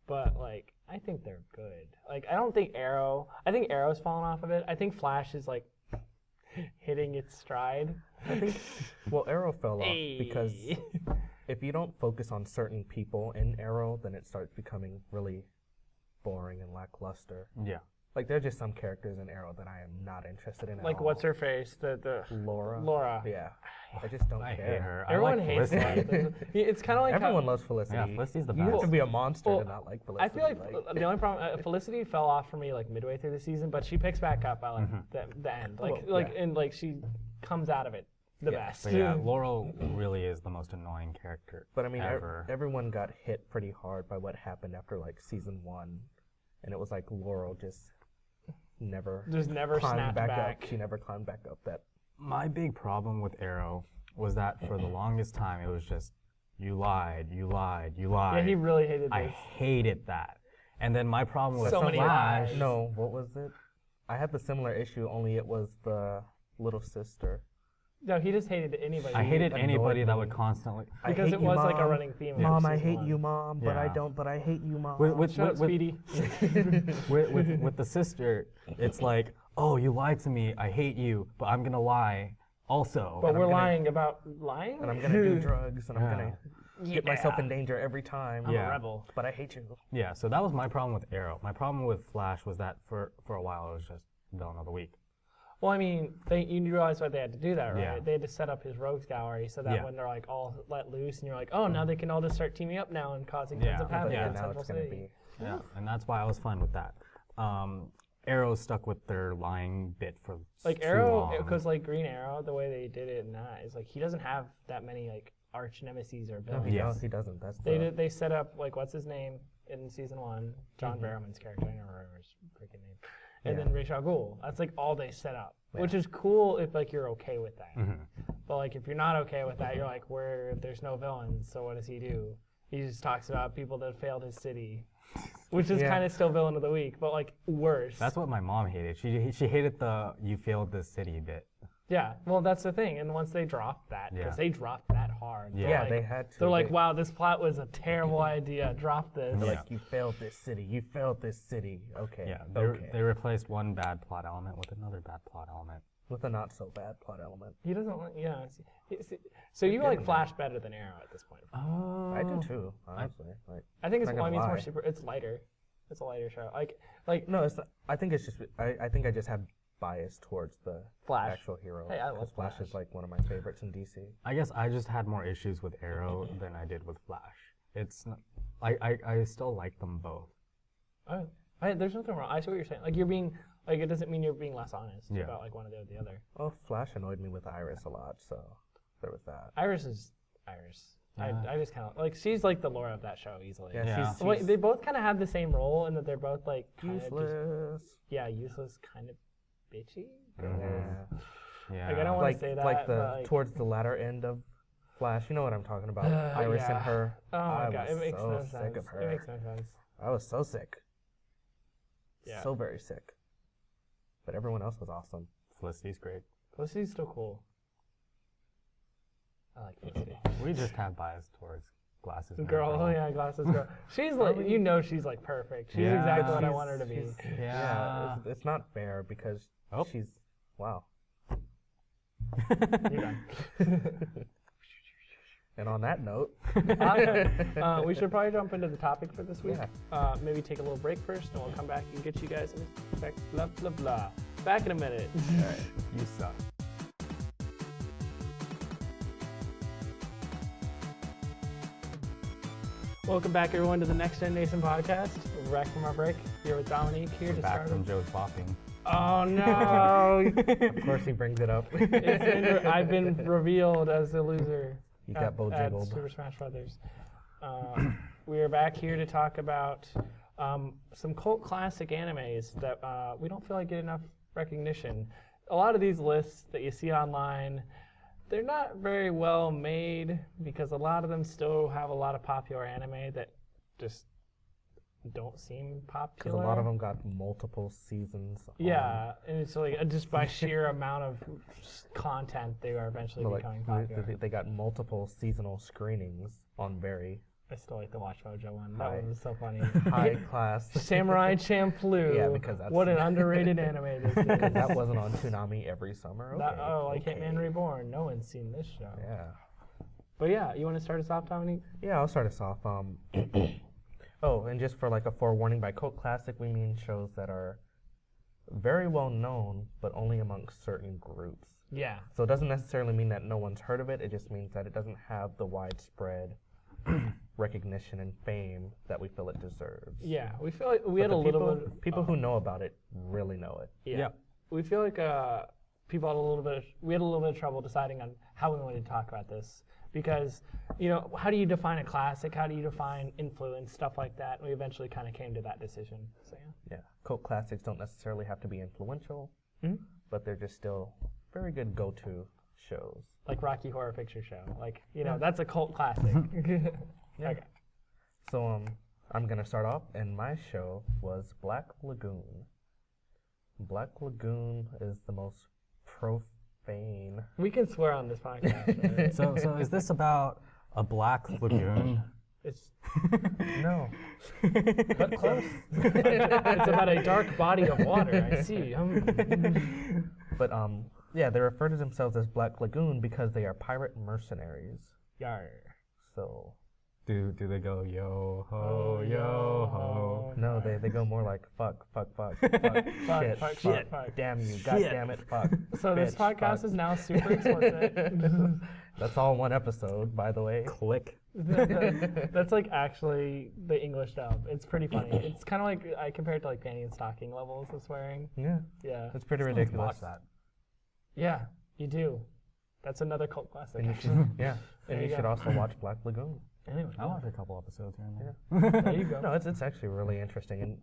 but like I think they're good. Like I don't think Arrow. I think Arrow's fallen off of it. I think Flash is like hitting its stride. I think Arrow fell off because Hey. if you don't focus on certain people in Arrow, then it starts becoming really boring and lackluster. Yeah. Like there's just some characters in Arrow that I am not interested in at Like all. what's her face? The Laura? Laura. Yeah. I just don't I care. hate her. Everyone I like hates Felicity. that. It's kind of like Everyone how, loves Felicity. Yeah, Felicity's the You have best. to be a monster Well, to not like I Felicity. feel like the only problem Felicity fell off for me like midway through the season, but she picks back up by like the end. Like Well, yeah. and like she comes out of it the Yeah. best. But yeah, Laurel really is the most annoying character. But I mean, ever. everyone got hit pretty hard by what happened after like season 1, and it was like Laurel just never Just never climbed snapped back back. up. She never climbed back up that. My big problem with Arrow was that for the longest time it was just you lied, you lied, you lied. Yeah, he really hated I this. hated that. And then my problem with So many Flash. lies. No, what was it? I had the similar issue. Only it was the little sister. No, he just hated anybody. I hated annoyed anybody that me. would constantly. I because hate it you, was like a Mom. running theme. of Mom, I season hate one. you, Mom, but I Yeah. don't. But I hate you, Mom. Shut up, Speedy. with the sister, it's like, oh, you lied to me. I hate you, but I'm gonna lie also. But I'm we're gonna- lying about lying. and I'm gonna do drugs, and I'm Yeah. gonna get myself in danger every time. I'm Yeah. a rebel. But I hate you. Yeah, so that was my problem with Arrow. My problem with Flash was that for a while it was just villain of the week. Well, I mean, you realize why they had to do that, right? Yeah. They had to set up his rogues gallery so that Yeah. when they're like all let loose, and you're like, oh, now they can all just start teaming up now and causing Yeah, tons of but havoc yeah, in now Central it's gonna City. be. Yeah, and that's why I was fine with that. Arrow stuck with their lying bit for Like too Arrow, long. because like Green Arrow, the way they did it in that is like he doesn't have that many like arch nemesis or No, villains. he, Yes. does, he doesn't. That's They the, did. They set up like what's his name in season 1, John Barrowman's character. I never remember his freaking name. And Yeah. then Ra's al Ghul. That's like all they set up, which is cool if like you're okay with that. But like if you're not okay with that, you're like, where there's no villains, so what does he do? He just talks about people that failed his city, which is Yeah. kind of still villain of the week, but like worse. That's what my mom hated. She hated the "you failed this city" bit. Yeah, well, that's the thing. And once they dropped that, because Yeah. they dropped that hard. they're Yeah, like- they had to. They're like, They- wow, this plot was a terrible idea. Drop this. They're Yeah. like, you failed this city. You failed this city. Okay. Yeah, okay. they replaced one bad plot element with another bad plot element. With a not so bad plot element. He doesn't. Yeah. So you like Flash better than Arrow at this point? I do too, honestly. Like, I think it's. Not Well, I mean, it's gonna more lie. super. It's lighter. It's a lighter show. Like no, it's. I think it's just. I think I just have bias towards the Flash. actual hero. Hey, I love 'cause Flash Flash. is like one of my favorites in DC. I guess I just had more issues with Arrow than I did with Flash. It's not, I still like them both. There's nothing wrong. I see what you're saying. Like you're being. Like it doesn't mean you're being less honest Yeah. about like one or the other. Well, Flash annoyed me with Iris a lot, so there was that. Iris is Iris. Yeah. I just kind of like she's like the Laura of that show easily. Yeah, Yeah. she's Wait, they both kind of have the same role in that they're both like kinda just- useless. yeah, useless, kind of bitchy. Yeah. Yeah. Like I don't want Like to say that. like the but, like, towards the latter end of Flash. You know what I'm talking about? Iris yeah. and her. Oh my I god, was it makes so no sick sense. of her. It makes no sense. I was so sick. Yeah. So very sick. But everyone else was awesome. Felicity's great. Felicity's still cool. I like Felicity. We just have bias towards glasses. Man, Girl, oh yeah, glasses girl. She's like, you know, she's like perfect. She's Yeah. exactly what I She's- want her to be. she's- Yeah. it's not fair because Oh. she's wow. You're done. And on that note, We should probably jump into the topic for this week. Maybe take a little break first, and we'll come back and get you guys in effect. Blah blah blah. Back in a minute. You suck. Welcome back, everyone, to the Next Gen Nation podcast. We're back from our break. Here with Dominique here We're to back start. from Joe's bopping. Oh no! of course, he brings it up. I've been revealed as the loser. You got at bojiggled. Super Smash Brothers. We are back here to talk about some cult classic animes that we don't feel like get enough recognition. a lot of these lists that you see online, they're not very well made because a lot of them still have a lot of popular anime that just don't seem popular. Because a lot of them got multiple seasons. Yeah, and it's like just by sheer amount of content, they are eventually becoming popular. They got multiple seasonal screenings on very I still like the Watch Mojo one. That one was so funny. high class. Samurai Champloo. Yeah, because that's what an underrated anime this is. Because that wasn't on Toonami every summer. Okay, Like Hitman Reborn. No one's seen this show. Yeah. But yeah, you want to start us off, Dominique? Yeah, I'll start us off. Oh, and just for like a forewarning, by cult classic we mean shows that are very well known, but only amongst certain groups. Yeah. So it doesn't necessarily mean that no one's heard of it. It just means that it doesn't have the widespread recognition and fame that we feel it deserves. Yeah, we feel like we had a little bit. People who know about it really know it. Yeah. We feel like people had a little bit. We had a little bit of trouble deciding on how we wanted to talk about this because, how do you define a classic? How do you define influence? Stuff like that. We eventually kind of came to that decision. So yeah. Cult classics don't necessarily have to be influential, but they're just still very good go-to shows. Like Rocky Horror Picture Show. Like, that's a cult classic. Yeah. Okay. So I'm gonna start off, and my show was Black Lagoon. Black Lagoon is the most profane. We can swear on this podcast. Right? So is this about a black lagoon? It's No. but close. It's about a dark body of water. I see. But yeah, they refer to themselves as Black Lagoon because they are pirate mercenaries. Yar. So Do they go yo ho yo ho? no, they go more like fuck, shit, damn you, god damn it, fuck. So this bitch, podcast fuck. is now super explicit. That's all one episode, by the way. Click. That's like actually the English dub. It's pretty funny. It's kind of like I compare it to like panty and stocking levels of swearing. Yeah, Yeah. it's pretty ridiculous. Watch that. Yeah, you do. That's another cult classic. And you Actually. should, yeah, There and you you should go. also watch Black Lagoon. Anyway, I watched a couple episodes here and there. there you go. No, it's actually really interesting, and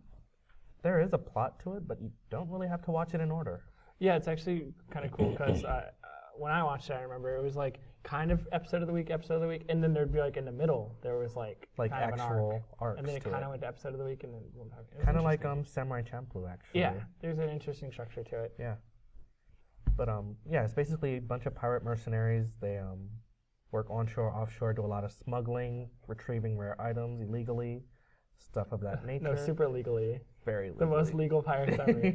there is a plot to it, but you don't really have to watch it in order. Yeah, it's actually kind of cool because when I watched it, I remember it was like kind of episode of the week, and then there'd be like in the middle there was like kind of an actual arc, and then it to kind it. of went to episode of the week, and then Kind of like Samurai Champloo, actually. yeah, there's an interesting structure to it. Yeah. But yeah, it's basically a bunch of pirate mercenaries. They work onshore, offshore, do a lot of smuggling, retrieving rare items illegally, stuff of that nature. No, super legally. Very The legally. most legal pirates ever.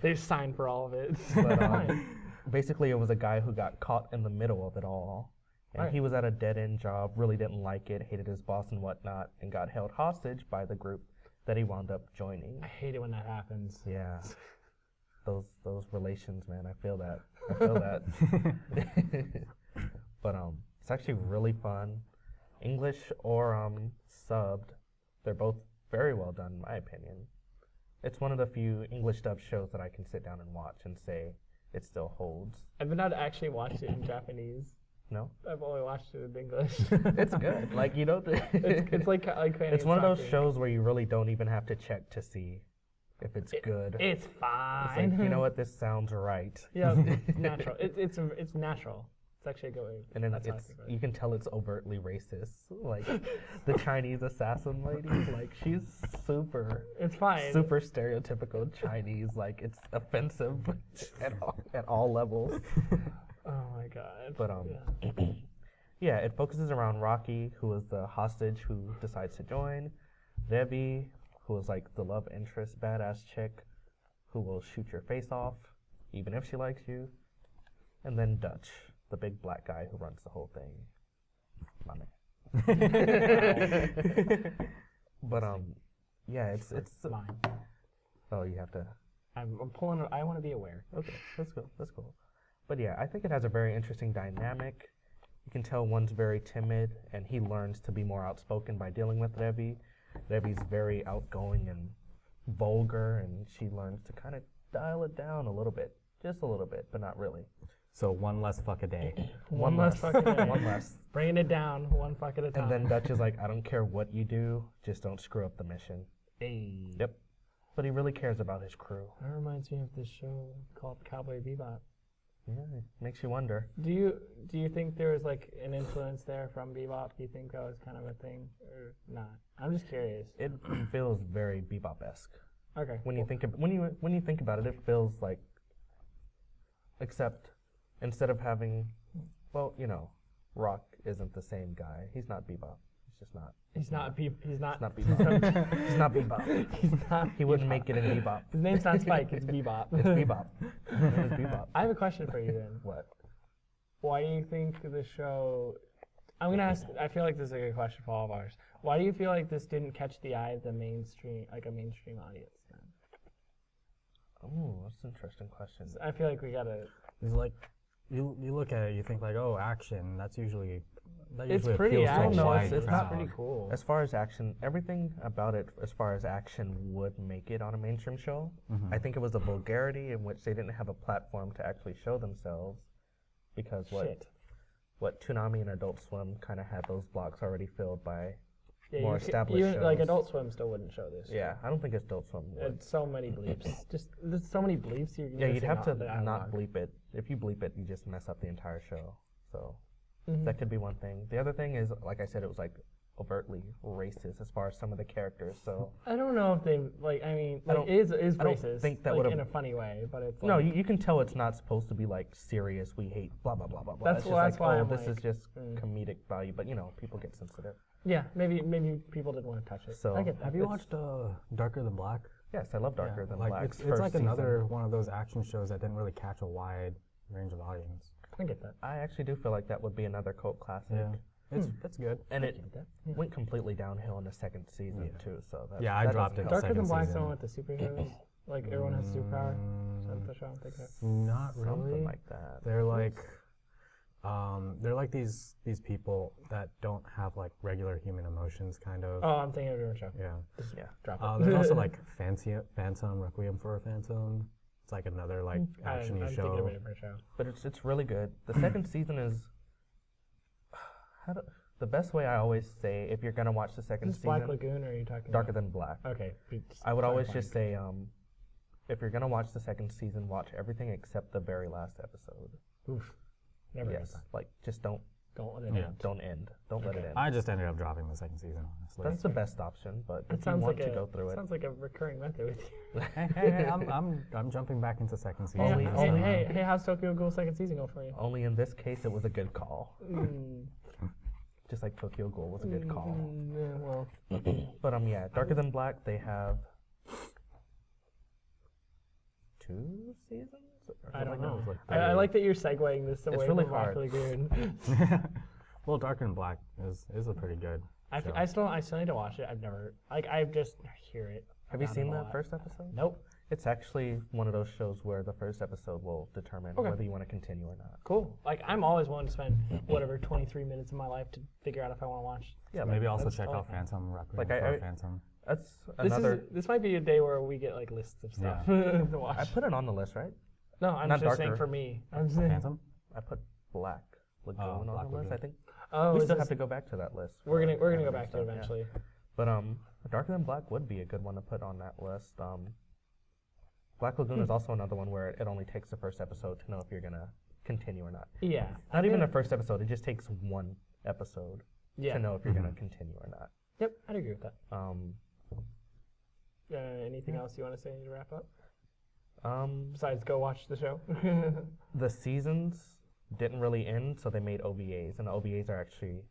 They've signed for all of it. But Fine. basically, it was a guy who got caught in the middle of it all. And Right. he was at a dead-end job, really didn't like it, hated his boss and whatnot, and got held hostage by the group that he wound up joining. I hate it when that happens. Yeah. Those relations, man, I feel that. I feel that. But it's actually really fun. English or subbed, they're both very well done in my opinion. It's one of the few English dubbed shows that I can sit down and watch and say it still holds. I've not actually watched it in Japanese. No? I've only watched it in English. It's good. Like you don't it's like it's one of those shows where you really don't even have to check to see if it's good. It's It's fine. like, you know what, this sounds right. Yeah, it's natural. It's natural. It's actually a good way. And then that's how I it's think about it. you can tell it's overtly racist. Like the Chinese assassin lady, like she's It's fine. super stereotypical Chinese. Like it's offensive at all levels. Oh my god. But yeah, it focuses around Rocky, who is the hostage who decides to join, Debbie, who is like the love interest badass chick who will shoot your face off even if she likes you, and then Dutch, the big black guy who runs the whole thing. My man. But yeah, it's mine. oh, you have to. I'm pulling. I want to be aware. Okay, that's cool. That's cool. But yeah, I think it has a very interesting dynamic. You can tell one's very timid, and he learns to be more outspoken by dealing with Debbie. Debbie's very outgoing and vulgar, and she learns to kind of dial it down a little bit, just a little bit, but not really. So one less fuck a day. One less fucking day. One less. Bringing it down one fuck at a time. And then Dutch is like, I don't care what you do, just don't screw up the mission. Hey. Yep. But he really cares about his crew. That reminds me of this show called Cowboy Bebop. Yeah, it makes you wonder. Do you think there was like an influence there from Bebop? Do you think that was kind of a thing or not? I'm just curious. It feels very Bebop-esque. Okay. When you think when you think about it, it feels like, except instead of having, well, you know, Rock isn't the same guy. He's not Bebop. He's just not. He's not Bebop. He's not Bebop. He's not Bebop. He's not. He wouldn't make it in Bebop. His name's not Spike. It's Bebop. It's Bebop. His name is Bebop. I have a question for you then. What? Why do you think the show? I'm gonna ask. I feel like this is a good question for all of ours. Why do you feel like this didn't catch the eye of the mainstream, like a mainstream audience? Then? Oh, that's an interesting question. I feel like we gotta. It's like you look at it, you think like, oh, action. That usually It's pretty appeals to a action. wide it's crowd. pretty cool. As far as action, everything about it, as far as action, would make it on a mainstream show. I think it was the vulgarity in which they didn't have a platform to actually show themselves, because what Toonami and Adult Swim kind of had those blocks already filled by more established shows. Like Adult Swim still wouldn't show this. Yeah, I don't think Adult Swim would. It's so many bleeps. There's so many bleeps. Yeah, you'd have to not bleep it. If you bleep it, you just mess up the entire show. So that could be one thing. The other thing is, like I said, it was like overtly racist as far as some of the characters. So I don't know if they like. I mean, I like, don't- it is I don't racist. think that like, would've- in a funny way, but it's no, like, you can tell it's not supposed to be like serious. We hate blah blah blah blah blah. That's It's why- just that's why like, I'm this like, is just comedic value. But you know, people get sensitive. yeah. Maybe people didn't want to touch it. So I get that. Have you watched Darker Than Black? Yes, I love Darker Than Black. It's first like season. another one of those action shows that didn't really catch a wide range of audience. I get that. I actually do feel like that would be another cult classic. Yeah, it's good. And it get that. went completely downhill in the second season too. So that's, Yeah, I that dropped doesn't it. help. Darker Than second Black, season. someone with the superheroes. Like everyone has a superpower. Is that the show I'm thinking of? Not Something really. like that. They're like these people that don't have like regular human emotions, kind of. Oh, I'm thinking of a different show. Yeah. Yeah. Drop it. There's also like Phantom Requiem for a Phantom. It's like another like action-y I'm thinking of show. a different show. But it's really good. The second season is the best way I always say if you're gonna watch the second Is this season. Black Lagoon, or are you talking Darker about? Than Black. Okay. I would always just say, if you're gonna watch the second season, watch everything except the very last episode. Oof. Never Yes, like just don't let it Yeah. end. don't end. Don't let it end. I just ended up dropping the second season, honestly. That's the best option. But That if you sounds want like to go through it, Sounds like a recurring method with you. hey, I'm jumping back into second season. Only- so, only- Hey, how's Tokyo Ghoul second season go for you? only in this case it was a good call. Mm, Just like Tokyo Ghoul was a good call. yeah, well, But yeah, Darker Than Black, they have 2 seasons? Or I don't something like that. know. It was I like that you're segueing this away really from Black hard. Lagoon. well, Darker Than Black is a pretty good. show. I still need to watch it. I've never I just hear it. Have you about seen it a that lot. first episode? Nope. It's actually one of those shows where the first episode will determine Okay. whether you want to continue or not. Cool. Like I'm always willing to spend whatever 23 minutes of my life to figure out if I want to watch. Yeah, Maybe also that's check all I out can. Phantom Requiem Like, for I- a Phantom. That's This another. this might be a day where we get like lists of stuff to watch. I put it on the list, right? No, I'm not just saying Darker. for me. I'm saying. Phantom? I put Black Lagoon on Black the list. Lagoon. I think Oh, we is still this- have to go back to that list. We're gonna for go anime back to stuff, it yeah. eventually. But Darker Than Black would be a good one to put on that list. Black Lagoon is also another one where it only takes the first episode to know if you're gonna continue or not. Yeah. Not even the first episode; it just takes one episode Yeah. to know if you're gonna continue or not. Yep, I'd agree with that. Um, Anything else you want to say to wrap up? um, Besides, go watch the show. the seasons didn't really end, so they made OVAs, and the OVAs are actually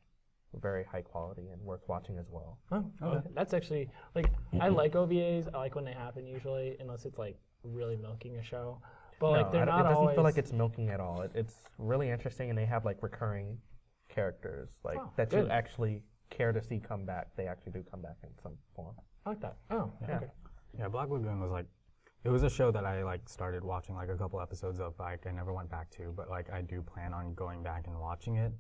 very high quality and worth watching as well. Oh, okay. That's actually like I like OVAs. I like when they happen usually, unless it's like really milking a show. But like they're not it doesn't always. feel like it's milking at all. It's really interesting, and they have like recurring characters like Oh, that good. you actually care to see come back. They actually do come back in some form. I like that. Oh, Yeah. okay. Yeah, Black Lagoon was like, it was a show that I like started watching like a couple episodes of. Like I never went back to, but like I do plan on going back and watching it.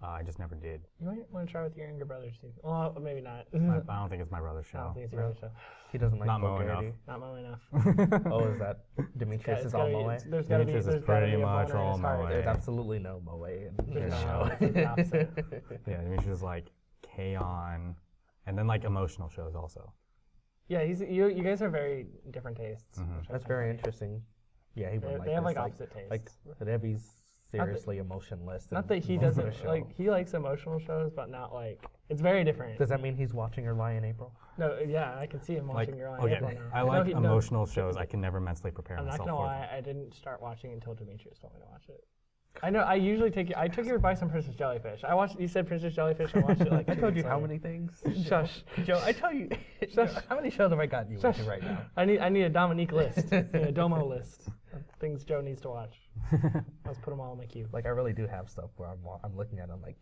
I just never did. You might want to try with your younger brothers too. Well, maybe not. I don't think it's my brother's I don't show. think it's your other show. He doesn't like Not Moe vulgarity. Not Moe enough. Oh, is that Demetrius It's is gotta all be- Moe? There's gotta be. Demetrius is There's gotta pretty be a much boner in all his heart. Moe. There's absolutely no Moe in There's this no show. Moe. It's the opposite. Yeah, Demetrius is like K-On! And then like emotional shows also. Yeah, you guys are very different tastes. which I That's find very funny. interesting. Yeah, he would like They have this, like opposite tastes. Like Debbie's seriously emotionless. Not and that he loves doesn't the show. like. He likes emotional shows, but not like. It's very different. Does that mean he's watching her lie in April? No, yeah, I can see him Like, watching your okay, April now. I No, like he- no, emotional shows. I can never mentally prepare I'm not myself gonna for lie. them. I didn't start watching until Demetrius told me to watch it. I know. I usually I took your advice on Princess Jellyfish. I watched. You said Princess Jellyfish. I watched it like. I 2 told you weeks how later. many things. Shush. Joe, I tell you. Shush. How many shows have I gotten you Shush. into right now? I need a Dominique list. A Domo list of things Joe needs to watch. Let's put them all in my queue. Like I really do have stuff where I'm looking at. I'm like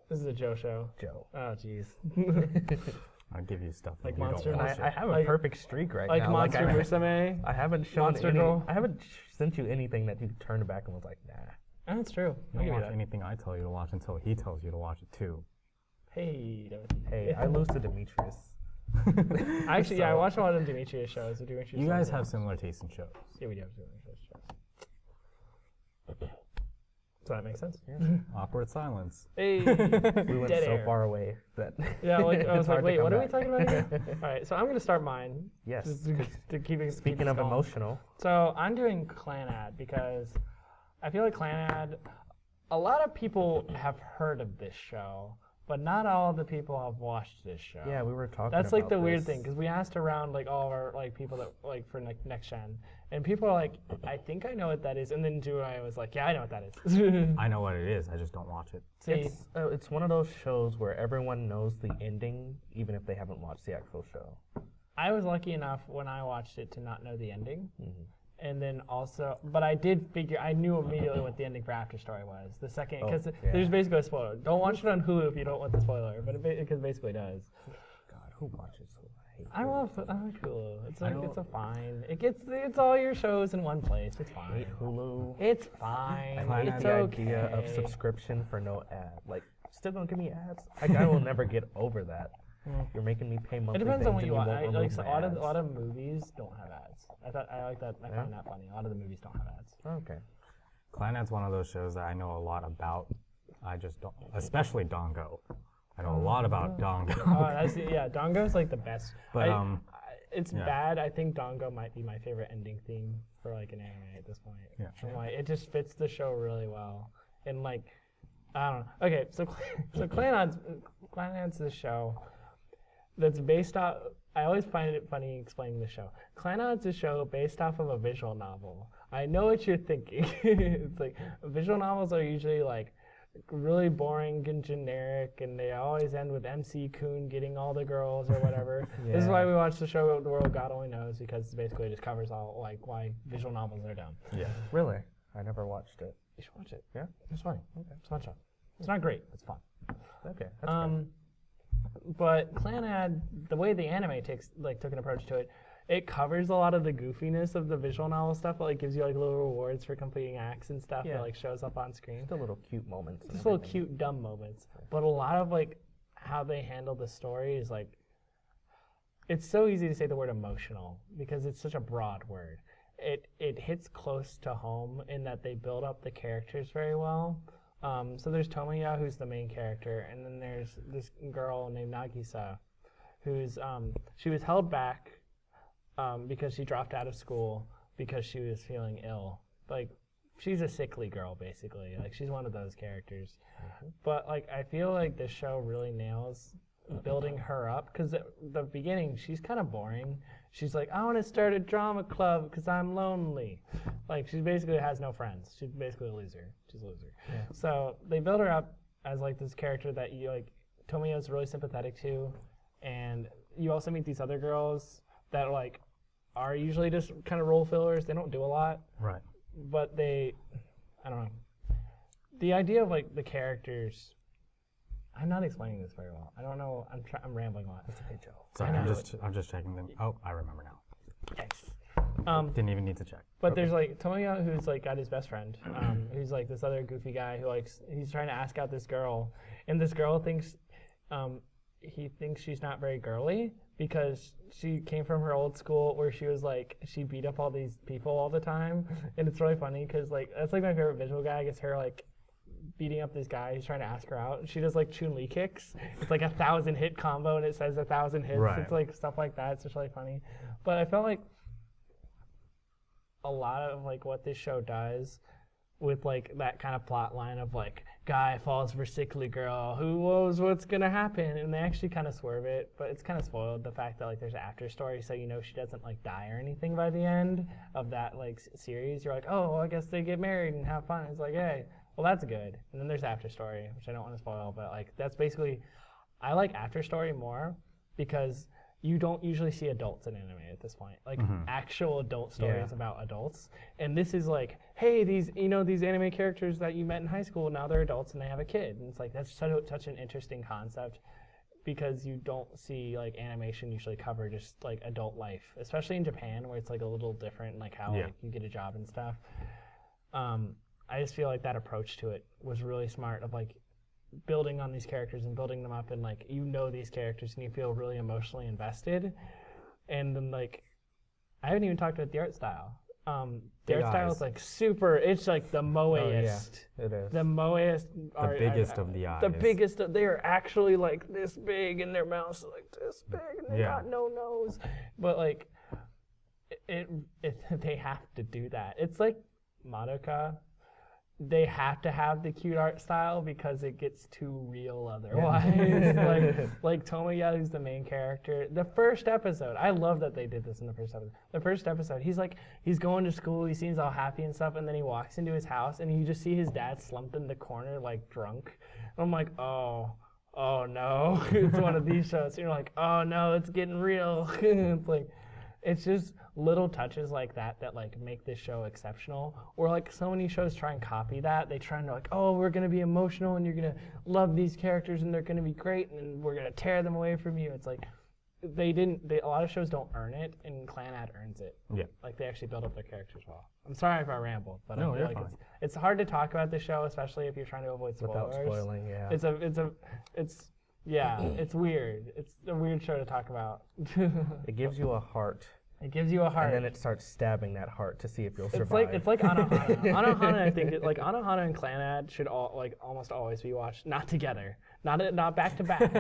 This is a Joe show. Joe. Oh jeez. I'll give you stuff Like and you Monster don't And watch I it. have a Like- perfect streak right Like now. Monster I, Musume. I haven't shown Monster any. Girl. I haven't sent you anything that you turned back and was like, nah. That's true. You I'll don't give you watch that. anything I tell you to watch until he tells you to watch it too. Hey. Hey, I lose to Demetrius. Actually, yeah, I watched a lot of Demetrius shows. The Demetrius You guys shows. have similar tastes in shows. Yeah, we do have Demetrius shows. Does that make sense? Awkward silence. Hey. We went Dead so air. far away that Yeah, like I was it's like, hard to wait, come what are we back. talking about again? All right, so I'm gonna start mine. Yes. Just to keep it. Speaking keep of this going. emotional, So I'm doing Clan Ad because I feel like Clan Ad, a lot of people have heard of this show, but not all the people have watched this show. yeah, we were talking. That's like about the weird this. thing because we asked around like all of our like people that like for next gen, and people are like, I think I know what that is, and then Julia was like, yeah, I know what that is. I know what it is. I just don't watch it. See, It's one of those shows where everyone knows the ending, even if they haven't watched the actual show. I was lucky enough when I watched it to not know the ending. Mm-hmm. And then also, but I did figure, I knew immediately what the ending for After Story was. The second, because yeah. there's basically a spoiler. Don't watch it on Hulu if you don't want the spoiler, but it basically does. God, who watches Hulu? I like Hulu. It's like, it's a fine. It's all your shows in one place. It's fine. hate Hulu. It's fine. I hate It's the okay. idea of subscription for no ad. Like, still gonna give me ads? Like, I will never get over that. You're making me pay monthly. It depends on things what you and want. won't Like remove so my a ads. lot of movies don't have ads. I like that. I find that funny. A lot of the movies don't have ads. Okay. Clan Ad's one of those shows that I know a lot about. I just don't, especially Dongo. I know a lot about Dongo. Yeah, Dongo's like the best. But, It's yeah. bad. I think Dongo might be my favorite ending theme for like an anime at this point. Yeah. I'm like, it just fits the show really well. And like, I don't know. Okay, so Clanad's the show that's based off. I always find it funny explaining the show. Clanad's a show based off of a visual novel. I know what you're thinking. It's like visual novels are usually like really boring and generic, and they always end with MC Coon getting all the girls or whatever. This is why we watch the show The World God Only Knows, because it basically just covers all like why visual novels are dumb. Yeah. Really? I never watched it. You should watch it. Yeah? It's funny. It's a fun show. It's not great. It's fun. Okay. That's fair. But Clanad, the way the anime took an approach to it, it covers a lot of the goofiness of the visual novel stuff. It like gives you like little rewards for completing acts and stuff Yeah. that like shows up on screen. Just the little cute moments. and Just little everything. cute dumb moments. But a lot of like how they handle the story is like, it's so easy to say the word emotional because it's such a broad word. It hits close to home in that they build up the characters very well. So there's Tomoya, who's the main character, and then there's this girl named Nagisa, who's she was held back because she dropped out of school because she was feeling ill. Like, she's a sickly girl, basically. Like, she's one of those characters. But like, I feel like this show really nails building her up because at the beginning she's kind of boring. She's like, I want to start a drama club because I'm lonely. Like, she basically has no friends. She's basically a loser. She's a loser. Yeah. So they build her up as like this character that you like. Tomoya's really sympathetic to, and you also meet these other girls that like are usually just kind of role fillers. They don't do a lot, Right. but I don't know. The idea of like the characters. I'm not explaining this very well. I don't know. I'm rambling a lot. That's okay, Joe. Sorry, I know. I'm just checking them. Oh, I remember now. Yes. Didn't even need to check. But there's like Tomoya, who's like got his best friend, who's like this other goofy guy who likes. He's trying to ask out this girl, and this girl thinks, he thinks she's not very girly because she came from her old school where she was like she beat up all these people all the time, and it's really funny because like that's like my favorite visual gag is her like beating up this guy. He's trying to ask her out. And she does like Chun-Li kicks. It's like 1,000 hit combo, and it says 1,000 hits. Right. It's like stuff like that. It's just really funny. But I felt like a lot of like what this show does with like that kind of plot line of like guy falls for sickly girl, who knows what's gonna happen, and they actually kind of swerve it, but it's kind of spoiled the fact that like there's an after story, so you know she doesn't like die or anything by the end of that like series. You're like, oh, well, I guess they get married and have fun. It's like, hey, well that's good. And then there's after story, which I don't want to spoil, but like that's basically, I like after story more because you don't usually see adults in anime at this point, like actual adult stories about adults. And this is like, hey, these anime characters that you met in high school, now they're adults and they have a kid. And it's like, that's such an interesting concept because you don't see like animation usually cover just like adult life, especially in Japan where it's like a little different, like how like, you get a job and stuff. I just feel like that approach to it was really smart of like building on these characters and building them up, and like these characters and you feel really emotionally invested. And then like I haven't even talked about the art style. The art style is like super, it's like the moeest. It is. The moeest The biggest of the eyes. The biggest they are actually like this big and their mouths are like this big and they got no nose. But like it they have to do that. It's like Madoka. They have to have the cute art style because it gets too real otherwise. like Tomoya, who's the main character, the first episode, I love that they did this in the first episode. The first episode, he's going to school, he seems all happy and stuff, and then he walks into his house and you just see his dad slumped in the corner like drunk. And I'm like, oh no, it's one of these shows. And you're like, oh no, it's getting real. It's like, it's just little touches like that that like make this show exceptional. Or like so many shows try and copy that. They try and like, oh, we're gonna be emotional and you're gonna love these characters and they're gonna be great and we're gonna tear them away from you. It's like a lot of shows don't earn it, and Clanad earns it. Yeah. Like they actually build up their characters well. I'm sorry if I rambled, but no, I feel like it's hard to talk about this show, especially if you're trying to avoid spoilers. Without spoiling, yeah. It's weird. It's a weird show to talk about. It gives you a heart. It gives you a heart. And then it starts stabbing that heart to see if you'll survive. It's like Anohana. Anohana, I think, Anohana and Clanad should almost always be watched, not together, not back to back,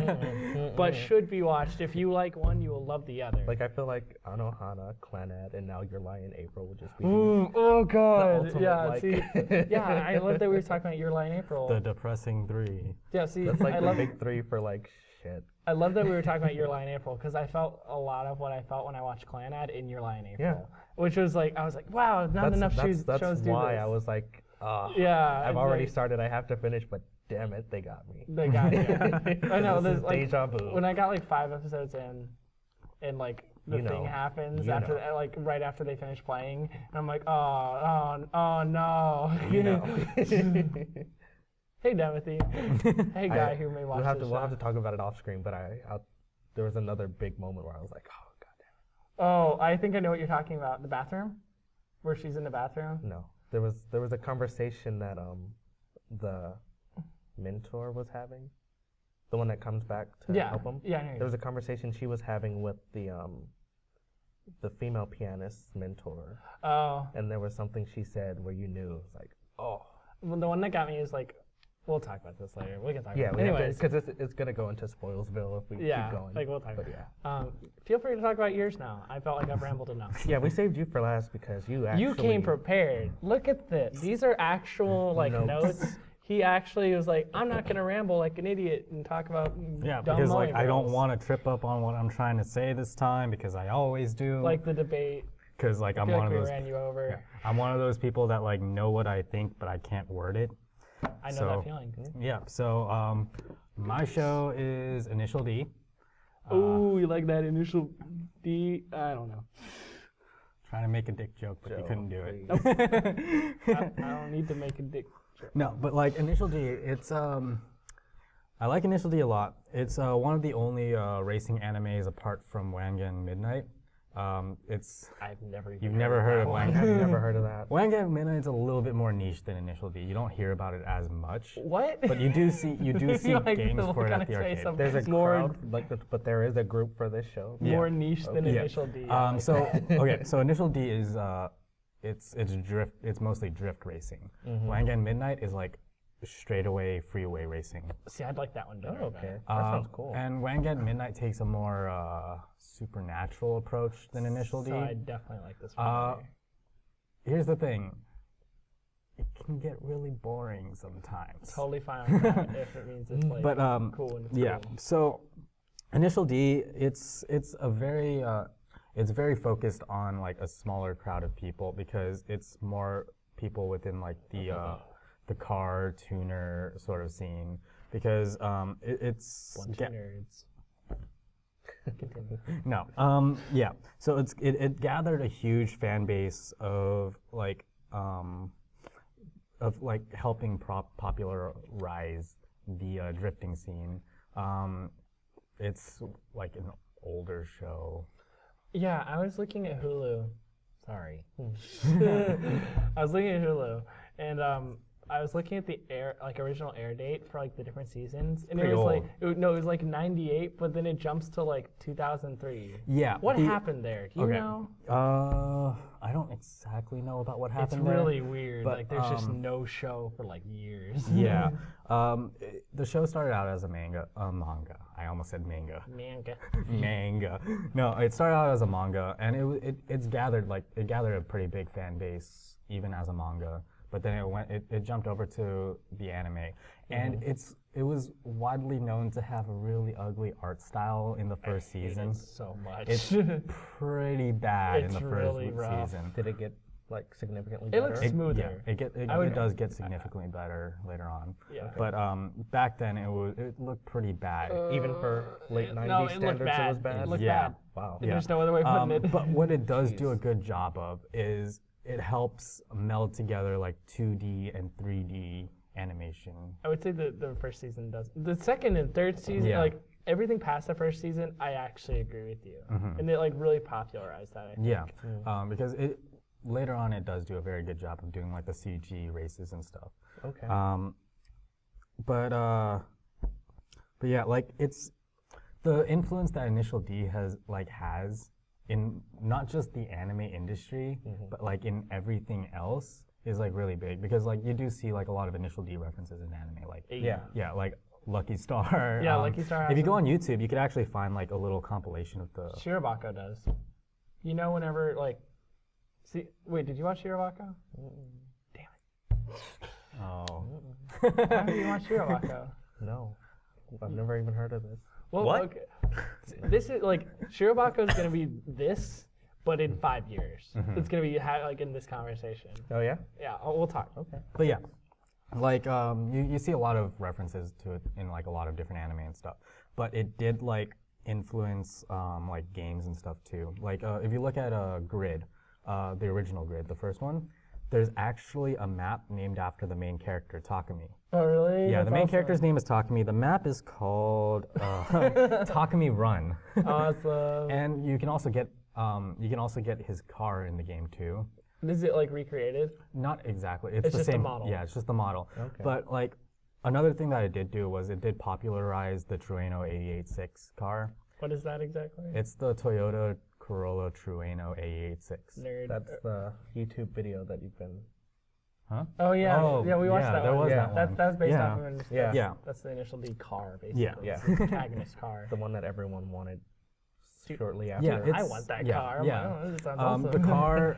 but should be watched. If you like one, you will love the other. Like I feel like Anohana, Clanad, and Now Your Lie in April would just be. Oh god! The Yeah, ultimate, I love that we were talking about Your Lie in April. The depressing 3. Yeah, see, that's like the big 3 for like shit. I love that we were talking about Your Lie in April because I felt a lot of what I felt when I watched Clanad in Your Lie in April. Yeah. Which was like, I was like, wow, not enough shows do this. That's why I was like, I've already started, I have to finish, but damn it, they got me. They got me. I know, there's like, deja vu. when I got like 5 episodes in, and like the thing happens after, like right after they finish playing, and I'm like, oh no. Hey, Timothy. Hey, guy who may watch this We'll have to talk about it off screen, but there was another big moment where I was like, oh, goddamn. Oh, I think I know what you're talking about. The bathroom? Where she's in the bathroom? No. There was a conversation that the mentor was having. The one that comes back to help him? Yeah, I know. There was a conversation she was having with the female pianist's mentor. Oh. And there was something she said where you knew. It was like, oh. Well, the one that got me is like, we'll talk about this later. We can talk about it. Anyways. Because it's going to go into Spoilsville if we keep going. Like we'll talk about it. Feel free to talk about yours now. I felt like I've rambled enough. Yeah, we saved you for last because you actually... You came prepared. Look at this. These are actual like notes. He actually was like, I'm not going to ramble like an idiot and talk about dumb because like I don't rolls. want to trip up on what I'm trying to say this time because I always do. Like the debate. Because like I'm one of those. Ran you over. Yeah, I'm one of those people that like know what I think, but I can't word it. I know that feeling. Yeah. So my show is Initial D. Ooh, you like that Initial D? I don't know. Trying to make a dick joke, but you couldn't do it. Nope. I don't need to make a dick joke. No, but like Initial D, it's I like Initial D a lot. It's one of the only racing animes apart from Wangan Midnight. I've never You've never heard of Wangan? I've never heard of that. Wangan Midnight's a little bit more niche than Initial D. You don't hear about it as much. What? But you do see like games for it at the arcade. There's a crowd, but there is a group for this show. More niche than Initial D. So Initial D is it's mostly drift racing. Wangan Midnight is like straightaway freeway racing. See, I'd like that one better. Oh, okay. That sounds cool. And Wangan Midnight takes a more supernatural approach than Initial D. So I definitely like this one better. Here's the thing. It can get really boring sometimes. Totally fine with that if it means it's like But cool and it's yeah, cool. so Initial D, it's very focused on like a smaller crowd of people because it's more people within like the car tuner sort of scene because it's Bunch of nerds. Continue. no yeah, so it gathered a huge fan base of helping popularize the drifting scene. It's like an older show. Yeah, I was looking at Hulu. Sorry. I was looking at Hulu, and I was looking at the original air date for like the different seasons, and Pretty it was old. it was like 98, but then it jumps to like 2003. Yeah. What happened there? Do you Okay. know? I don't exactly know about what It's happened there. really weird. but, Like there's just no show for like years. Yeah. The show started out as a manga. I almost said manga. Manga. Manga. No, it started out as a manga, and it gathered a pretty big fan base even as a manga. But then it jumped over to the anime, and it was widely known to have a really ugly art style in the first season. So much. It's pretty bad in It's the first really rough. season. Did it get like significantly It better? looks smoother. Yeah, it does get significantly better later on. Yeah. But back then it looked pretty bad. Even for late 90s No, it looked standards, it was bad. bad. It looked Yeah. bad. Wow. And there's no other way of putting it. But what it does do a good job of is it helps meld together like 2D and 3D animation. I would say the first season does. The second and third season, Yeah. like everything past the first season, I actually agree with you. And it like really popularized that. I think. Yeah, because later on it does do a very good job of doing like the CG races and stuff. Okay. But yeah, like it's the influence that Initial D has in not just the anime industry, but like in everything else is like really big because like you do see like a lot of Initial D references in anime, like Yeah. like Lucky Star. Yeah, Lucky Star If has you go on YouTube, you could actually find like a little compilation of the. Shirobako does. You know, whenever like, see, wait, did you watch Shirobako? Oh. How did you watch Shirobako? No. I've never even heard of this. Well, What? okay. This is like Shirobako is gonna be this, but in 5 years, it's gonna be like in this conversation. Oh yeah. Yeah, we'll talk. Okay. But yeah, like you see a lot of references to it in like a lot of different anime and stuff. But it did like influence like games and stuff too. Like if you look at Grid, the original Grid, the first one, there's actually a map named after the main character Takumi. Oh really? Yeah, That's the main awesome. character's name is Takumi. The map is called Takumi Run. Awesome. And you can also get his car in the game too. Is it like recreated? Not exactly. It's the just the same model. Yeah, it's just the model. Okay. But like another thing that it did do was it did popularize the Trueno 886 car. What is that exactly? It's the Toyota Corolla Trueno 886. Nerd. That's the YouTube video that you've been. Huh? Oh yeah, Oh, yeah, we watched yeah, that there one. was Yeah. that one. That was based Yeah. off of an Yeah. Yeah. That's the Initial D car, basically. Yeah. Yeah. It's the protagonist car. The one that everyone wanted shortly Yeah, after. I it's- want that yeah, car. I'm yeah. like, oh, this sounds awesome. The car,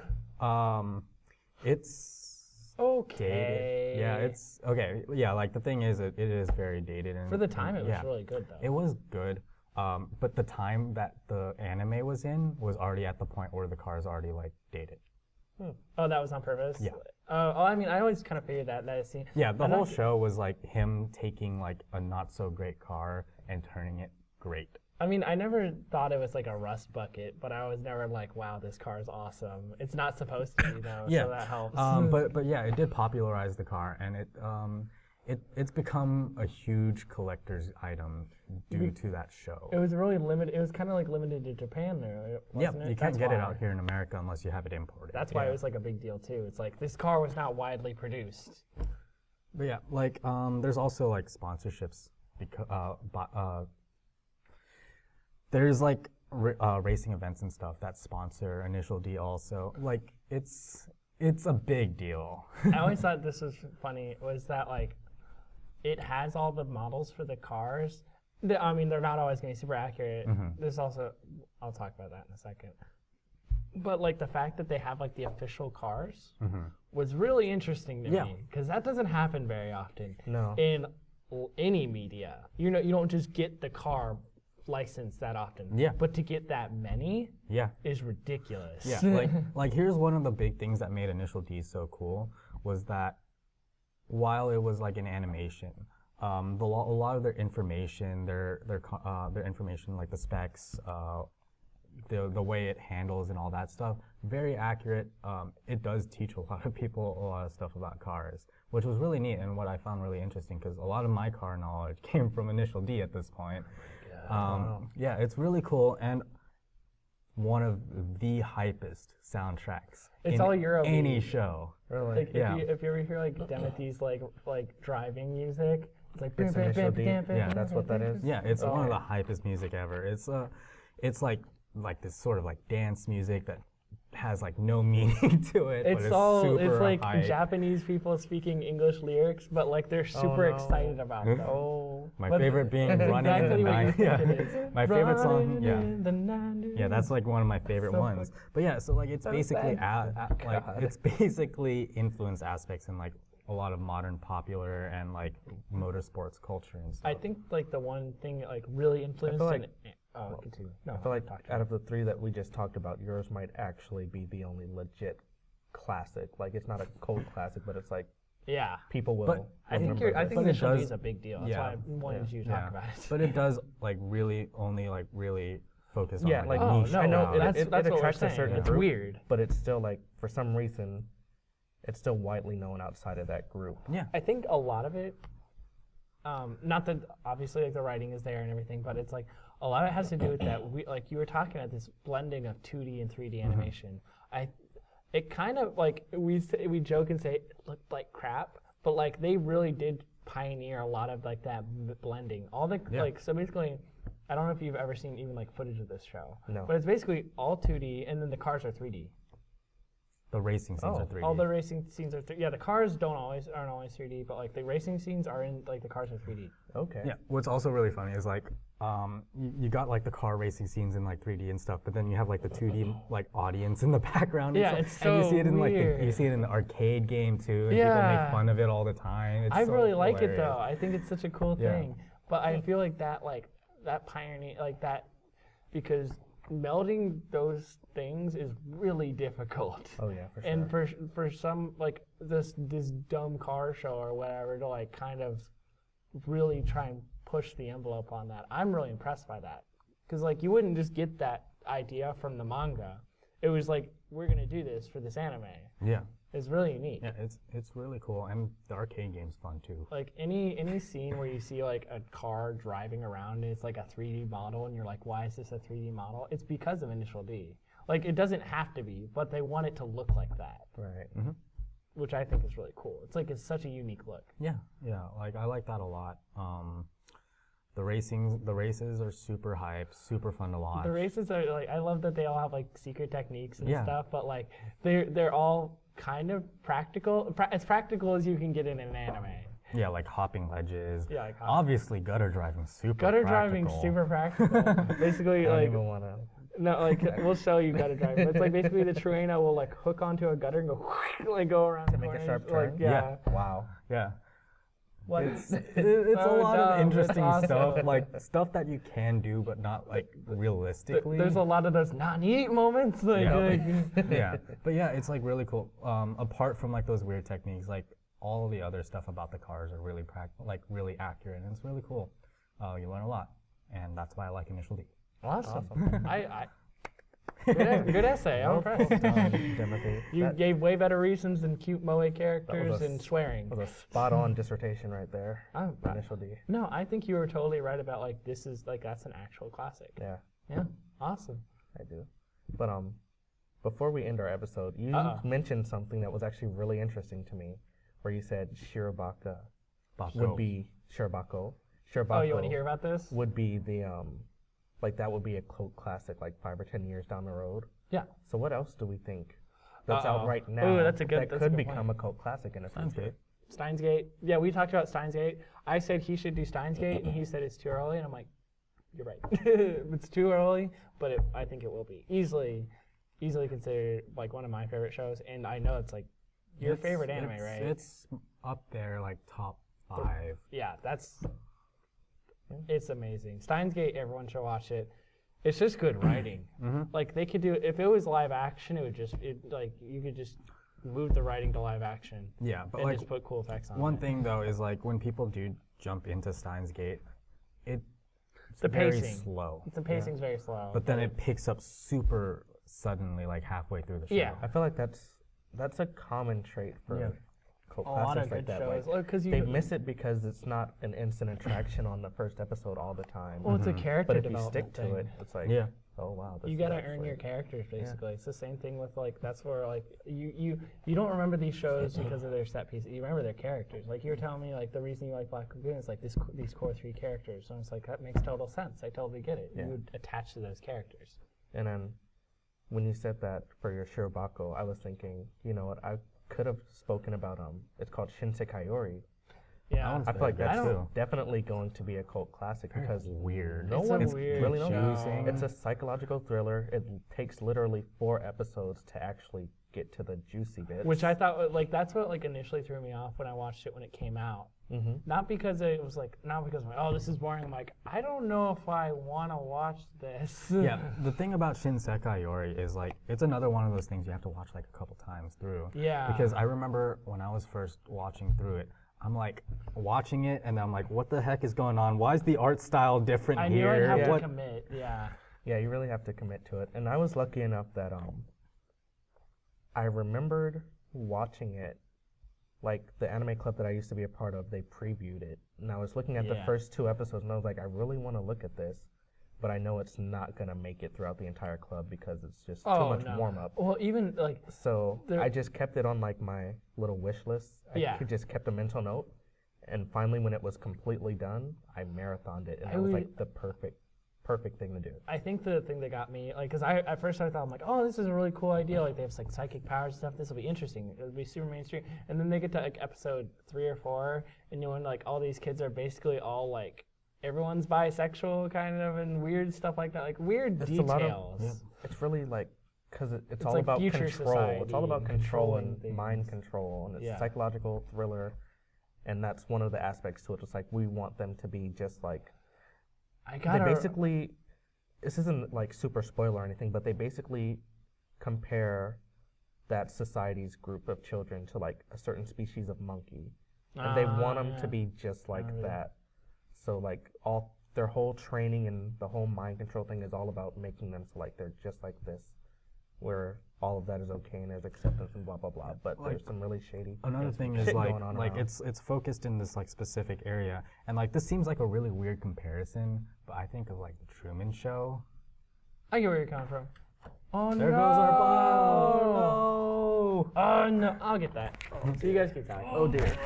it's Okay. dated. Yeah, it's okay. Yeah, like the thing is, it is very dated. And, For the time, it was yeah. really good though. It was good, but the time that the anime was in was already at the point where the car is already like dated. Oh, that was on purpose. Yeah. I mean, I always kind of figured that scene. Yeah, the I'm whole not- show was like him taking like a not so great car and turning it great. I mean, I never thought it was like a rust bucket, but I was never like, wow, this car is awesome. It's not supposed to be though, so that helps. But yeah, it did popularize the car, and it's become a huge collector's item due to that show. It was really limited. It was kind of like limited to Japan, though, Yeah, wasn't it? you can't That's get it why. out here in America unless you have it imported. That's why it was like a big deal too. It's like this car was not widely produced. But yeah, like there's also like sponsorships because there's like racing events and stuff that sponsor Initial D also. Like it's a big deal. I always thought this was funny. Was that like it has all the models for the cars. I mean, they're not always going to be super accurate. There's also, I'll talk about that in a second. But like the fact that they have like the official cars was really interesting to me because that doesn't happen very often in any media. You know, you don't just get the car license that often. Yeah. But to get that many is ridiculous. Yeah. like here's one of the big things that made Initial D so cool was that while it was like an animation, a lot of their information, their information like the specs, the way it handles and all that stuff, very accurate. It does teach a lot of people a lot of stuff about cars, which was really neat and what I found really interesting because a lot of my car knowledge came from Initial D at this point. Yeah, it's really cool and one of the hypest soundtracks It's in all Euro any beat. show. Really? Like if you ever hear like Demety's like driving music, it's like It's Initial D. Yeah, that's what that is. Yeah, it's one of the hypest music ever. It's like this sort of like dance music that has like no meaning to it. It's but all super it's like hype. Japanese people speaking English lyrics, but like they're super excited about them. My But favorite being that's Running exactly in the what you Night. think Yeah. it is. My favorite song. Yeah. In the 90s. Yeah, that's like one of my favorite So ones. But yeah, so like it's basically bad. like it's basically influenced aspects in like a lot of modern popular and like motorsports culture and stuff. I think like the one thing like really influenced. like- Continue. No, I feel like talk to out of the three that we just talked about, yours might actually be the only legit classic. Like it's not a cult classic, but it's like yeah. people will. But I think remember I this. think But it Initial D does- is a big deal. That's yeah. why I wanted you to talk about it. But it does like really only like really focus on Yeah, like like a Oh niche no, I know crowd. it- that's it what we're attracts a saying. certain It's group. weird. But it's still like for some reason, it's still widely known outside of that group. Yeah. I think a lot of it, not that obviously like the writing is there and everything, but it's like a lot of it has to do with that. We like you were talking about this blending of 2D and 3D animation. It kind of like we joke and say it looked like crap, but like they really did pioneer a lot of like that blending. All the like so basically. I don't know if you've ever seen even like footage of this show. No. But it's basically all 2D and then the cars are 3D. The racing scenes are 3D. All the racing scenes are 3D. Yeah, the cars aren't always 3D, but like the racing scenes are in like the cars are 3D. Okay. Yeah, what's also really funny is like you got like the car racing scenes in like 3D and stuff, but then you have like the 2D like audience in the background. Yeah, and it's stuff. And you so see it in like weird. you see it in the arcade game too. And people Yeah. make fun of it all the time. It's I so really like it hilarious. though. I think it's such a cool Yeah. thing. But I feel like that pioneer like that because melding those things is really difficult. Oh yeah, for sure. And for some like this dumb car show or whatever to like kind of really try and push the envelope on that, I'm really impressed by that. Because like you wouldn't just get that idea from the manga. It was like we're gonna do this for this anime. Yeah, It's really unique. yeah, it's really cool, and the arcade game's fun too. Like any scene where you see like a car driving around and it's like a 3D model and you're like, why is this a 3D model? It's because of Initial D. Like it doesn't have to be, but they want it to look like that, right. which I think is really cool. It's such a unique look. Yeah, like I like that a lot. The races are super hype, super fun to watch. The races are like I love that they all have like secret techniques and Yeah. stuff, but like they're all kind of practical, as practical as you can get in an anime. Yeah, like hopping ledges. Yeah, like hopping. Obviously, gutter driving super. Gutter practical. driving super practical. Basically, I don't like even want to. no, like we'll show you gutter driving. It's like basically the Trueno will like hook onto a gutter and go like go around to make a corners, sharp like, turn? yeah. Wow. Yeah. What? It's a so lot dumb, of it's interesting awesome. stuff, like stuff that you can do, but not like realistically. There's a lot of those not-eat moments. Like, Yeah. like Yeah, but yeah, it's like really cool. Apart from like those weird techniques, like all the other stuff about the cars are really like really accurate, and it's really cool. You learn a lot, and that's why I like Initial D. awesome. Good essay. I'm impressed. Timothy. You That gave way better reasons than cute moe characters a and swearing. was a spot-on dissertation right there. I'm- Initial D. No, I think you were totally right about like this is like that's an actual classic. Yeah, Yeah, awesome. I do. But before we end our episode, you mentioned something that was actually really interesting to me, where you said Shirobaka would be Shirobako. Shirobako Oh, you want to hear about this? would be the like that would be a cult classic like 5 or 10 years down the road. Yeah. So what else do we think that's out right now Ooh, that's a good- that that's a could good become a cult classic in the future? Steins Gate. Yeah, we talked about Steins Gate. I said he should do Steins Gate, and he said it's too early, and I'm like, you're right. It's too early, but I think it will be easily considered like one of my favorite shows, and I know it's like your favorite anime, right? It's up there, like top 5. Yeah, it's amazing. Steins Gate, everyone should watch it. It's just good writing. Like they could do if it was live action, you could just move the writing to live action. Yeah, but and like just put cool effects on it. one thing though is like when people do jump into Steins Gate, it's the very pacing. slow. The pacing's very slow. But then it picks up super suddenly, like halfway through the show. Yeah. I feel like that's a common trait for cult a lot of classics like good that. shows. Like, Because they miss it because it's not an instant attraction on the first episode all the time. well, it's a character But if you development stick to thing. it, it's like, oh wow, this You is gotta actually- earn your characters basically. It's the same thing with like that's where like you don't remember these shows because of their set pieces. You remember their characters. Like you were telling me like the reason you like Black Lagoon is like these core 3 characters. And it's like that makes total sense. I totally get it. Yeah. You would attach to those characters. And then when you said that for your Shirobako, I was thinking, you know what, I could have spoken about it's called Shinsekaiori. Yeah. I feel like that's too. definitely going to be a cult classic because weird. no It's a one's weird really knows. show. It's a psychological thriller. It takes literally 4 episodes to actually get to the juicy bits. Which I thought like that's what like initially threw me off when I watched it when it came out. Not because it was like not because I'm like, oh, this is boring. I'm like, I don't know if I want to watch this. Yeah, the thing about Shinsekai Yori is like it's another one of those things you have to watch like a couple times through. Yeah. Because I remember when I was first watching through it, I'm like watching it and I'm like, what the heck is going on? Why is the art style different I knew here? I'd have What- to commit. Yeah. Yeah, you really have to commit to it. And I was lucky enough that I remembered watching it, like the anime club that I used to be a part of, they previewed it. And I was looking at the Yeah. first 2 episodes and I was like, I really want to look at this, but I know it's not going to make it throughout the entire club because it's just too much warm up. Well, even like So I just kept it on like my little wish list. I just kept a mental note. And finally, when it was completely done, I marathoned it. And it was like the perfect thing to do. I think the thing that got me, like, because at first I thought, I'm like, oh, this is a really cool idea. Like, they have like psychic powers and stuff. This will be interesting. It'll be super mainstream. And then they get to like episode 3 or 4, and you know, when like all these kids are basically all like, everyone's bisexual, kind of, and weird stuff like that. Like weird It's details. a lot of, it's really like, because it's all like about future control. It's all about society, control controlling and things. mind control. And it's a psychological thriller. And that's one of the aspects to it. It's like we want them to be just like, they basically, this isn't like super spoiler or anything, but they basically compare that society's group of children to like a certain species of monkey. And they want them to be just like that. So like their whole training and the whole mind control thing is all about making them so like they're just like this, where all of that is okay and there's acceptance and blah blah blah. But Like, there's some really shady. Another thing is shit like going on around. it's focused in this like specific area, and like this seems like a really weird comparison, but I think of like the Truman Show. I get where you're coming from. Oh There no! goes our ball. Oh no! I'll get that. So you guys keep talking. Oh dear.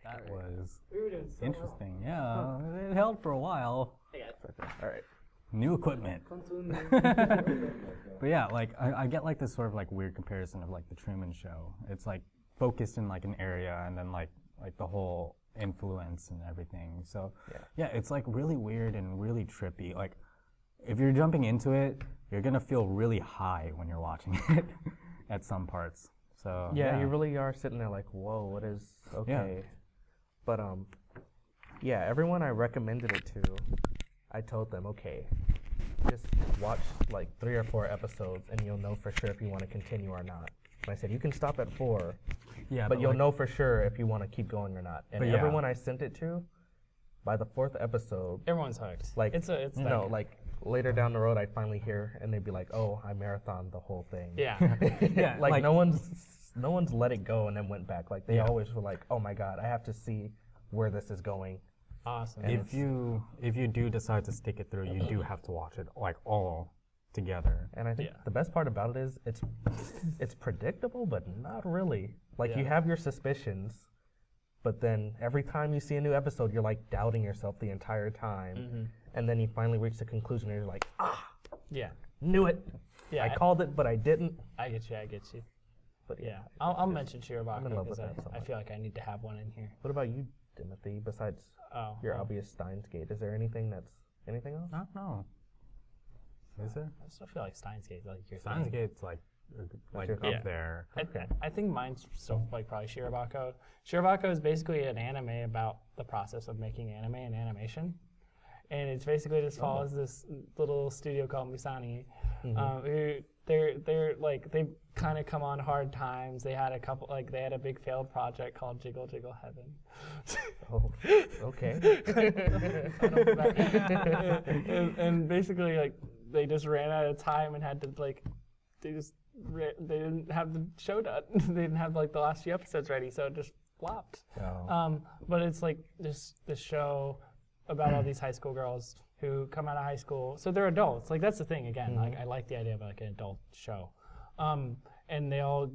That was We were doing so interesting. Yeah, it held for a while. All right. New equipment. But yeah, like I get like this sort of like weird comparison of like the Truman Show. It's like focused in like an area and then like the whole influence and everything. So yeah, it's like really weird and really trippy. Like if you're jumping into it, you're gonna feel really high when you're watching it at some parts. So Yeah, you really are sitting there like, whoa, what is okay? But yeah, everyone I recommended it to, I told them, okay, just watch like 3 or 4 episodes and you'll know for sure if you want to continue or not. And I said, you can stop at 4, yeah, but you'll like, know for sure if you want to keep going or not. And But yeah. everyone I sent it to, by the 4th episode, Everyone's hooked. like, it's no, like later down the road, I'd finally hear and they'd be like, oh, I marathoned the whole thing. yeah. Yeah, like like- no one's let it go and then went back. Like they always were like, oh my god, I have to see where this is going. Awesome. And if you do decide to stick it through, you do have to watch it like all together. And I think the best part about it is it's predictable, but not really. Like you have your suspicions, but then every time you see a new episode, you're like doubting yourself the entire time, and then you finally reach the conclusion, and you're like, yeah. knew it. Yeah. I called it, but I didn't. I get you. But Yeah, I'll mention Shirobako I'm in love because with that so I much. feel like I need to have one in here. What about you, Timothy? Besides your obvious Steins Gate, is there anything anything else? I don't know. Is there? I still feel like Steins Gate, like your Steins thing. Gate's like your up Yeah. there. I think mine's still like probably Shirobako. Shirobako is basically an anime about the process of making anime and animation, and it's basically just follows this little studio called Misani, who they're like they kind of come on hard times. They had a big failed project called Jiggle Jiggle Heaven. Oh, okay. and basically like they just ran out of time and had to like they didn't have the show done. They didn't have like the last few episodes ready, so it just flopped. Oh. But it's like this show about all these high school girls who come out of high school, so they're adults. Like that's the thing again. Like I like the idea of like an adult show, and they all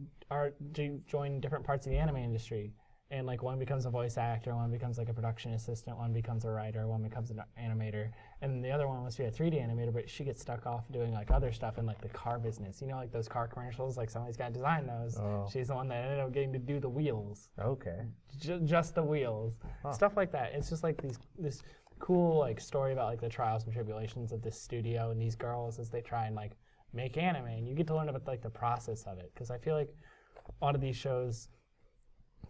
join different parts of the anime industry. And like one becomes a voice actor, one becomes like a production assistant, one becomes a writer, one becomes an animator, and the other one wants to be a 3D animator, but she gets stuck off doing like other stuff in like the car business. You know, like those car commercials, like somebody's got to design those. Oh. She's the one that ended up getting to do the wheels, Okay. just the wheels, stuff like that. It's just like this cool like story about like the trials and tribulations of this studio and these girls as they try and like make anime, and you get to learn about like the process of it. Because I feel like a lot of these shows,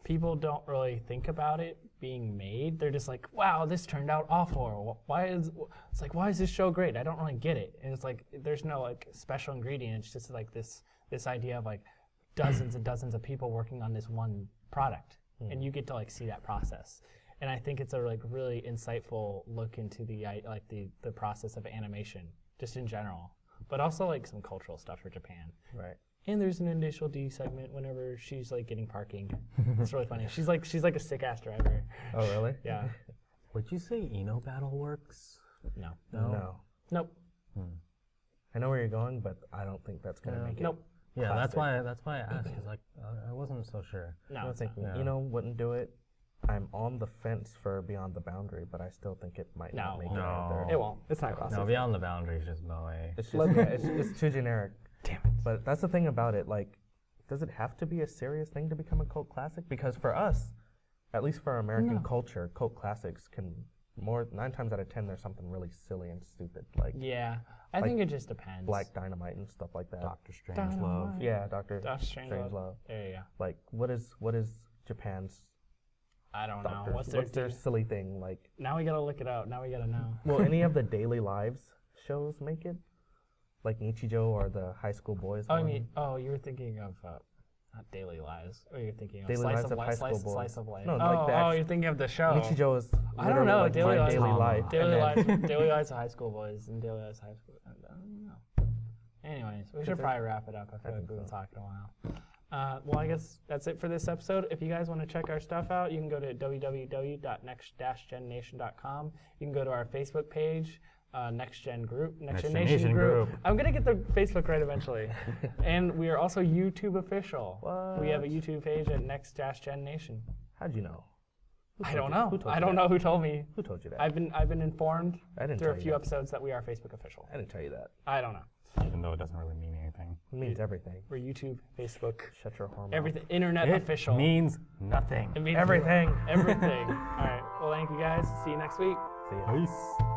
people don't really think about it being made. They're just like, wow, this turned out awful. Why is this show great? I don't really get it. And it's like there's no like special ingredient. It's just like this idea of like dozens and dozens of people working on this one product, and you get to like see that process. And I think it's a like really insightful look into the process of animation just in general, but also like some cultural stuff for Japan. Right. And there's an initial D segment whenever she's like getting parking. It's really funny. She's like a sick ass driver. Oh, really? Yeah. Would you say Eno Battle works? No. No. Nope. I know where you're going, but I don't think that's gonna make it. Nope. Yeah, that's Classic. why I asked, because like I wasn't so sure. No. I'm It's not. thinking, Yeah. you know, wouldn't do it. I'm on the fence for Beyond the Boundary, but I still think it might not make it out No. there. It won't. It's not classic. No, Beyond the Boundary is just Moe. It's just it's too generic. Damn it. But that's the thing about it. Like, does it have to be a serious thing to become a cult classic? Because for us, at least for American culture, cult classics can 9 times out of 10 there's something really silly and stupid, like Yeah. I think it just depends. Black Dynamite and stuff like that. Doctor Strangelove. Yeah, Doctor Strangelove. Strangelove. There you go. Like, what is Japan's I don't know. Doctor? What's their their silly thing? Like, Now we gotta look it up. Now we gotta know. will any of the daily lives shows make it? Like Nichijou or the High School Boys? Oh, I one? mean, you were thinking of not Daily Lives. Or you're thinking of Daily Slice Lives of of High Life. School Boys. Slice of Life. No, oh, like the you're thinking of the show. Nichijou is I don't literally know. like Daily my Lives. daily life. Daily and then- Lives. Daily Lives of High School Boys and Daily Lives of High School. I don't know. Anyways, we should probably wrap it up. I feel like we've been talking a while. Well, I guess that's it for this episode. If you guys want to check our stuff out, you can go to www.next-gennation.com. You can go to our Facebook page, Next Gen Group, Next Gen Nation Group. I'm going to get the Facebook right eventually. And we are also YouTube official. We have a YouTube page at Next-Gen Nation. How'd you know? I don't know. Who told I you don't that? know who told me. Who told you that? I've been informed I didn't through a tell you few that. episodes that we are Facebook official. I didn't tell you that. I don't know. Even though it doesn't really mean anything. It means everything. We're YouTube, Facebook, Shut your whore mouth. everything, internet It official. means nothing. It means Everything. Everything. All right. Well, thank you guys. See you next week. See ya. Peace.